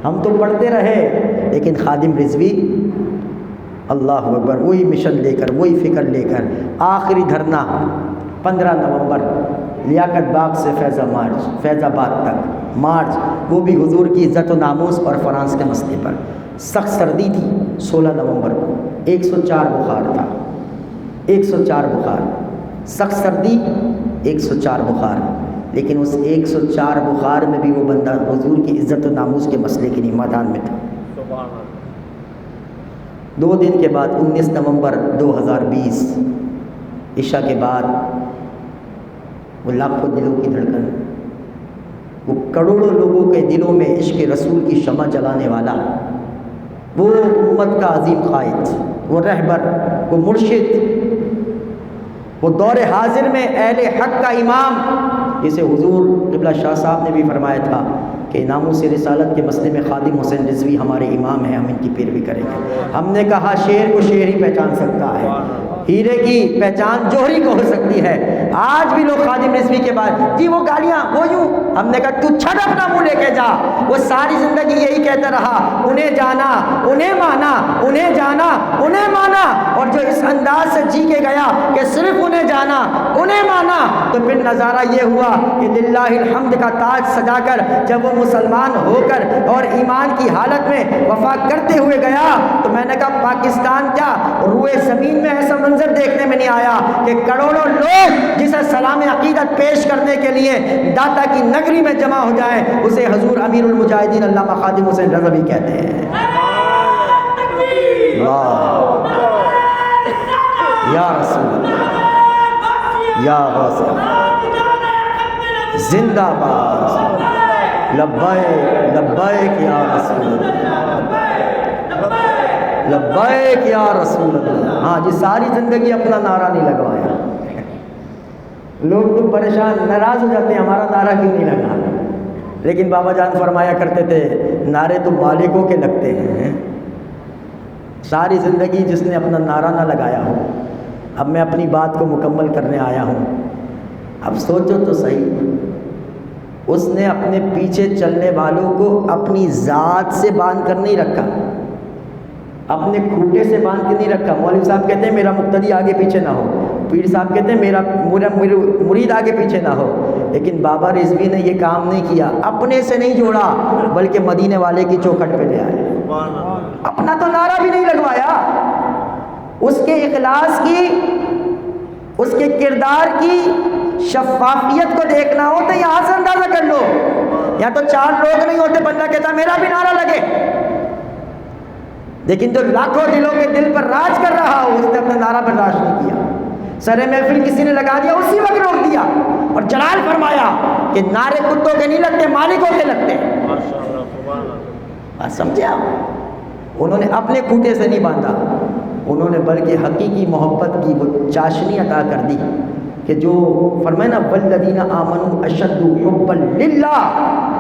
ہم تو پڑھتے رہے، لیکن خادم رضوی اللہ اکبر وہی مشن لے کر، وہی فکر لے کر، آخری دھرنا 15 نومبر لیاقت باغ سے فیض آباد تک مارچ، وہ بھی حضور کی عزت و ناموس اور فرانس کے مسئلے پر۔ سخت سردی تھی 16 نومبر کو، 104 بخار تھا، 104 بخار، سخت سردی 104 بخار، لیکن اس 104 بخار میں بھی وہ بندہ حضور کی عزت و ناموس کے مسئلے کے لیے میدان میں تھا۔ 2 دن کے بعد 19 نومبر 2020 عشاء کے بعد وہ لاکھوں دلوں کی دھڑکن، وہ کروڑوں لوگوں کے دلوں میں عشق رسول کی شمع جلانے والا، وہ امت کا عظیم قائد، وہ رہبر، وہ مرشد، وہ دور حاضر میں اہل حق کا امام، جسے حضور قبلہ شاہ صاحب نے بھی فرمایا تھا کہ ناموس رسالت کے مسئلے میں خادم حسین رضوی ہمارے امام ہیں، ہم ان کی پیروی کریں گے۔ ہم نے کہا شیر کو شیر ہی پہچان سکتا ہے، ہیرے کی پہچان جوہری کو ہو سکتی ہے۔ آج بھی لوگ خادم رضوی کے بعد جی وہ گالیاں وہ یوں، ہم نے کہا تو چھٹ اپنا منہ لے کے جا، وہ ساری زندگی یہی کہتا رہا انہیں جانا انہیں مانا، انہیں جانا انہیں مانا، اور جو اس انداز سے جی کے گیا کہ صرف انہیں جانا انہیں مانا، تو پھر نظارہ یہ ہوا کہ للہ الحمد کا تاج سجا کر جب وہ مسلمان ہو کر اور ایمان کی حالت میں وفا کرتے ہوئے گیا، تو میں نے کہا پاکستان کیا روئے زمین میں ایسا منظر دیکھنے میں نہیں آیا کہ کروڑوں لوگ جسے سلام عقیدت پیش کرنے کے لیے داتا کی نگری میں جمع ہو جائیں، اسے حضور امیر المجاہدین علامہ خادم حسین رضوی کہتے ہیں۔ واہ یا رسول اللہ، یا غوث زندہ باد، لبیک لبیک یا رسول اللہ، لبیک یا رسول اللہ۔ ہاں جی، ساری زندگی اپنا نعرہ نہیں لگوایا۔ لوگ تو پریشان ناراض ہو جاتے ہیں ہمارا نعرہ کیوں نہیں لگا، لیکن بابا جان فرمایا کرتے تھے نعرے تو مالکوں کے لگتے ہیں۔ ساری زندگی جس نے اپنا نعرہ نہ لگایا ہو، اب میں اپنی بات کو مکمل کرنے آیا ہوں، اب سوچو تو صحیح، اس نے اپنے پیچھے چلنے والوں کو اپنی ذات سے باندھ کر نہیں رکھا، اپنے کھوٹے سے باندھ کے نہیں رکھا۔ مولوی صاحب کہتے ہیں میرا مقتدی آگے پیچھے نہ ہو، پیر صاحب کہتے ہیں میرا مرید آگے پیچھے نہ ہو، لیکن بابا رضوی نے یہ کام نہیں کیا، اپنے سے نہیں جوڑا بلکہ مدینے والے کی چوکھٹ پہ لے آئے۔ اپنا تو نعرہ بھی نہیں لگوایا، اس کے اخلاص کی، اس کے کردار کی شفافیت کو دیکھنا ہو تو یہاں سے اندازہ کر لو، یہاں تو 4 لوگ نہیں ہوتے بندہ کہتا میرا بھی نعرہ لگے، لیکن جو لاکھوں دلوں کے دل پر راج کر رہا ہو اس نے اپنا نعرہ برداشت نہیں کیا، سر محفل کسی نے لگا دیا اسی وقت روک دیا، اور جلال فرمایا کہ نعرے کتوں کے نہیں لگتے مالکوں کے لگتے ہیں۔ بات سمجھے آپ؟ انہوں نے اپنے کھوٹے سے نہیں باندھا، انہوں نے بلکہ حقیقی محبت کی وہ چاشنی عطا کر دی کہ جو فرمائے نا والذین آمنوا اشد حبا للہ،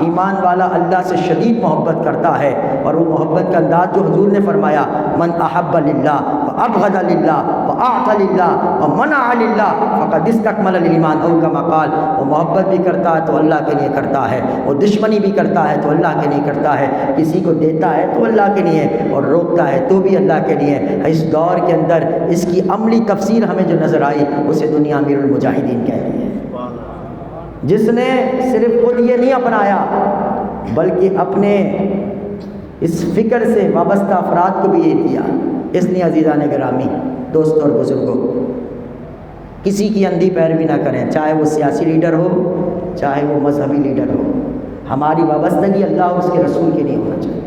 ایمان والا اللہ سے شدید محبت کرتا ہے، اور وہ محبت کا انداز جو حضور نے فرمایا من احب للہ وابغض للہ واعطى للہ ومنع للہ فقد استکمل الایمان، او کما قال، وہ محبت بھی کرتا ہے تو اللہ کے لیے کرتا ہے، وہ دشمنی بھی کرتا ہے تو اللہ کے لیے کرتا ہے، کسی کو دیتا ہے تو اللہ کے لیے اور روکتا ہے تو بھی اللہ کے لیے۔ اس دور کے اندر اس کی عملی تفسیر ہمیں جو نظر آئی اسے دنیا امیر المجاہدین کہتی ہے، جس نے صرف خود یہ نہیں اپنایا بلکہ اپنے اس فکر سے وابستہ افراد کو بھی یہ دیا۔ اس لیے عزیزان گرامی، دوستوں اور بزرگوں، کسی کی اندھی پیروی نہ کریں، چاہے وہ سیاسی لیڈر ہو چاہے وہ مذہبی لیڈر ہو، ہماری وابستگی اللہ اور اس کے رسول کے لیے ہونا چاہیے،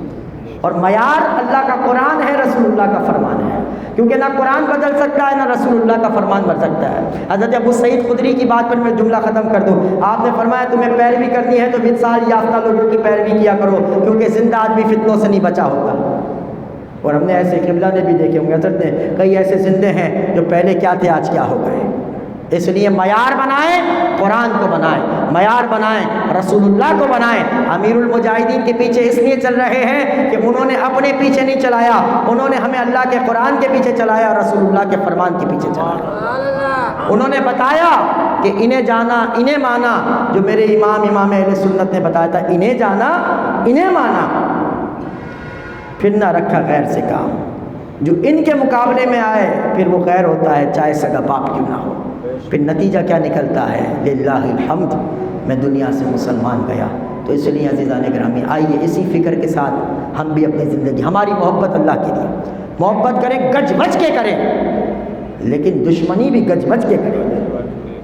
اور معیار اللہ کا قرآن ہے، رسول اللہ کا فرمان ہے، کیونکہ نہ قرآن بدل سکتا ہے نہ رسول اللہ کا فرمان بدل سکتا ہے۔ حضرت ابو سعید خدری کی بات پر میں جملہ ختم کر دوں، آپ نے فرمایا تمہیں پیروی کرنی ہے تو وصال یافتہ لوگوں کی پیروی کیا کرو، کیونکہ زندہ آدمی فتنوں سے نہیں بچا ہوتا۔ اور ہم نے ایسے قبلہ نے بھی دیکھے ہوں گے، حضرت نے کئی ایسے زندے ہیں جو پہلے کیا تھے آج کیا ہو گئے۔ اس لیے معیار بنائیں، قرآن کو بنائیں، معیار بنائیں، رسول اللہ کو بنائیں۔ امیر المجاہدین کے پیچھے اس لیے چل رہے ہیں کہ انہوں نے اپنے پیچھے نہیں چلایا، انہوں نے ہمیں اللہ کے قرآن کے پیچھے چلایا، رسول اللہ کے فرمان کے پیچھے چلایا۔ انہوں نے بتایا کہ انہیں جانا انہیں مانا، جو میرے امام اہل سنت نے بتایا تھا، انہیں جانا انہیں مانا، پھر نہ رکھا غیر سے کام، جو ان کے مقابلے میں آئے پھر وہ غیر ہوتا ہے چاہے سگا باپ کیوں نہ ہو۔ پھر نتیجہ کیا نکلتا ہے؟ للہ الحمد، میں دنیا سے مسلمان گیا، تو اس لیے عزیزان گرامی آئیے اسی فکر کے ساتھ ہم بھی اپنی زندگی، ہماری محبت اللہ کے لیے، محبت کریں گج بج کے کریں، لیکن دشمنی بھی گج بج کے کریں۔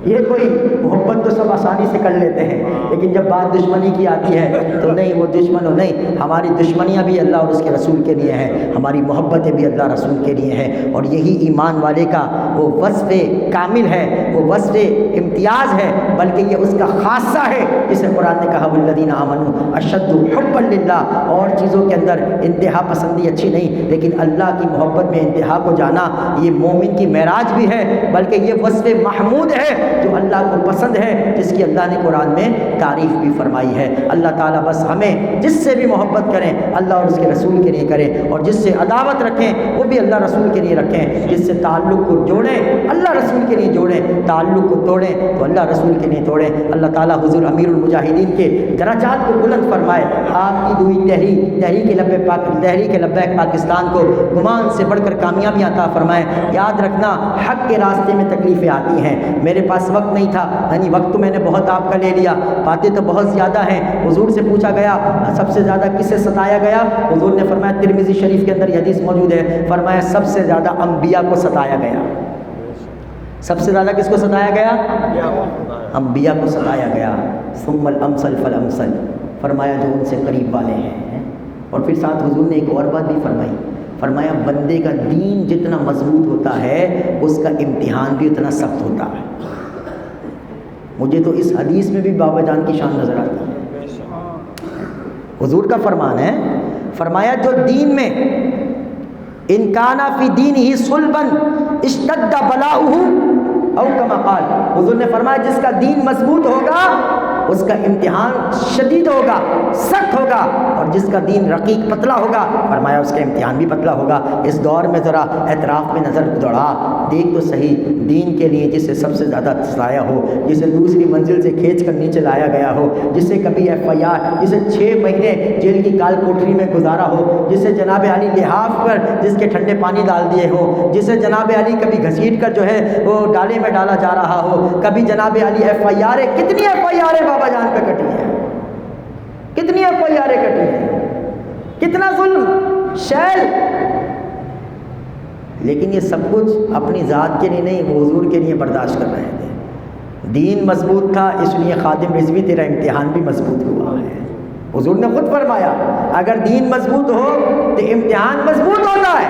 یہ کوئی محبت تو سب آسانی سے کر لیتے ہیں، لیکن جب بات دشمنی کی آتی ہے تو نہیں، وہ دشمن ہو نہیں، ہماری دشمنیاں بھی اللہ اور اس کے رسول کے لیے ہیں، ہماری محبتیں بھی اللہ رسول کے لیے ہیں، اور یہی ایمان والے کا وہ وصف کامل ہے، وہ وصف امتیاز ہے، بلکہ یہ اس کا خاصہ ہے جسے قرآن نے کہا والذین آمنوا اشد حبا للہ۔ اور چیزوں کے اندر انتہا پسندی اچھی نہیں، لیکن اللہ کی محبت میں انتہا کو جانا یہ مومن کی معراج بھی ہے، بلکہ یہ وصف محمود ہے جو اللہ کو پسند ہے، جس کی اللہ نے قرآن میں تعریف بھی فرمائی ہے۔ اللہ تعالیٰ بس ہمیں جس سے بھی محبت کریں اللہ اور اس کے رسول کے لیے کریں، اور جس سے عداوت رکھیں وہ بھی اللہ رسول کے لیے رکھیں، جس سے تعلق کو جوڑیں اللہ رسول کے لیے جوڑیں، تعلق کو توڑیں تو اللہ رسول کے لیے توڑیں۔ اللہ تعالیٰ حضور امیر المجاہدین کے درجات کو بلند فرمائے، آپ کی دوئی تحریک لبیک پاکستان کو گمان سے بڑھ کر کامیابی عطا فرمائے۔ یاد رکھنا حق کے راستے میں تکلیفیں آتی ہیں، میرے پاس وقت نہیں تھا، یعنی وقت تو میں نے بہت آپ کا لے لیا، باتیں تو بہت زیادہ ہیں۔ حضور سے پوچھا گیا سب سے زیادہ کسے ستایا گیا، حضور نے فرمایا ترمذی شریف کے اندر یہ حدیث موجود ہے، فرمایا سب سے زیادہ انبیاء کو ستایا گیا۔ سب سے زیادہ کس کو ستایا گیا؟ انبیاء کو ستایا گیا۔ ثم الامثل فالامثل، فرمایا جو ان سے قریب والے ہیں۔ اور پھر ساتھ حضور نے ایک اور بات بھی فرمائی، فرمایا بندے کا دین جتنا مضبوط ہوتا ہے اس کا امتحان بھی اتنا سخت ہوتا ہے۔ مجھے تو اس حدیث میں بھی بابا جان کی شان نظر آتی ہے۔ حضور کا فرمان ہے، فرمایا جو دین میں ان کان فی دینہ صلبا اشتد بلاؤہ او کما قال، حضور نے فرمایا جس کا دین مضبوط ہوگا اس کا امتحان شدید ہوگا، سخت ہوگا، اور جس کا دین رقیق پتلا ہوگا فرمایا اس کا امتحان بھی پتلا ہوگا۔ اس دور میں ذرا اعتراف میں نظر دوڑا، دیکھ تو صحیح، دین کے لیے جسے سب سے زیادہ ستایا ہو، جسے دوسری منزل سے کھینچ کر نیچے لایا گیا ہو، جسے کبھی FIR، جسے 6 مہینے جیل کی کال کوٹری میں گزارا ہو، جسے جناب علی لحاف پر جس کے ٹھنڈے پانی ڈال دیے ہو، جسے جناب علی کبھی گھسیٹ کر جو ہے وہ ڈالے میں ڈالا جا رہا ہو، کبھی جناب علی FIR، کتنی FIR بابا جان پہ کٹی ہے، کتنی FIR کٹی ہے، کتنا ظلم شیل، لیکن یہ سب کچھ اپنی ذات کے لیے نہیں، وہ حضور کے لیے برداشت کر رہے تھے۔ دین مضبوط تھا اس لیے خادم رضوی تیرا امتحان بھی مضبوط ہوا ہے۔ حضور نے خود فرمایا اگر دین مضبوط ہو تو امتحان مضبوط ہوتا ہے،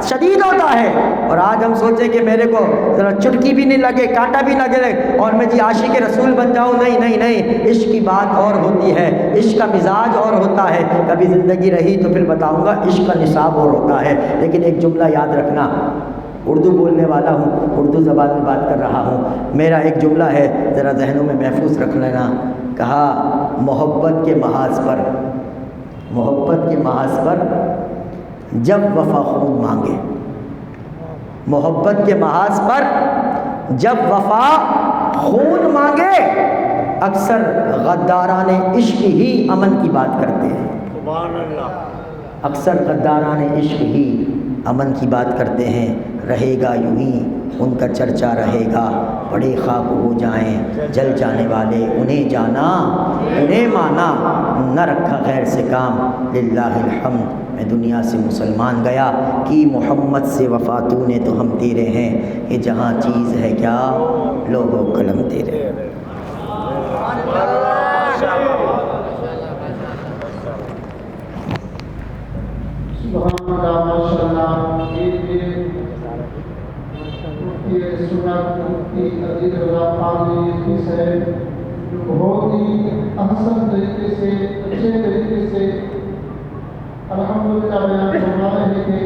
شدید ہوتا ہے۔ اور آج ہم سوچیں کہ میرے کو ذرا چٹکی بھی نہیں لگے، کانٹا بھی نہ گرے اور میں جی عاشق رسول بن جاؤں، نہیں نہیں نہیں، عشق کی بات اور ہوتی ہے، عشق کا مزاج اور ہوتا ہے۔ کبھی زندگی رہی تو پھر بتاؤں گا عشق کا نصاب اور ہوتا ہے۔ لیکن ایک جملہ یاد رکھنا، اردو بولنے والا ہوں، اردو زبان میں بات کر رہا ہوں، میرا ایک جملہ ہے ذرا ذہنوں میں محفوظ رکھ لینا۔ کہا محبت کے محاذ پر، محبت کے محاذ پر جب وفا خون مانگے، محبت کے محاذ پر جب وفا خون مانگے، اکثر غداران عشق ہی امن کی بات کرتے ہیں۔ سبحان اللہ۔ اکثر غداران عشق ہی امن کی بات کرتے ہیں۔ رہے گا یوں ہی ان کا چرچا رہے گا، بڑے خاک ہو جائیں جل جانے والے، انہیں جانا انہیں مانا، نہ رکھا غیر سے کام، للہ الحمد میں دنیا سے مسلمان گیا، کی محمد سے وفا تو نے تو ہم تیرے ہیں، یہ جہاں چیز ہے کیا لوح و قلم تیرے۔ سبحان اللہ، ماشاءاللہ۔ یہ سنت کی عزیز رضا پالی حدیث ہے جو بہت ہی احسن طریقے سے، اچھے طریقے سے الحمدللہ بیان فرما رہے ہیں کہ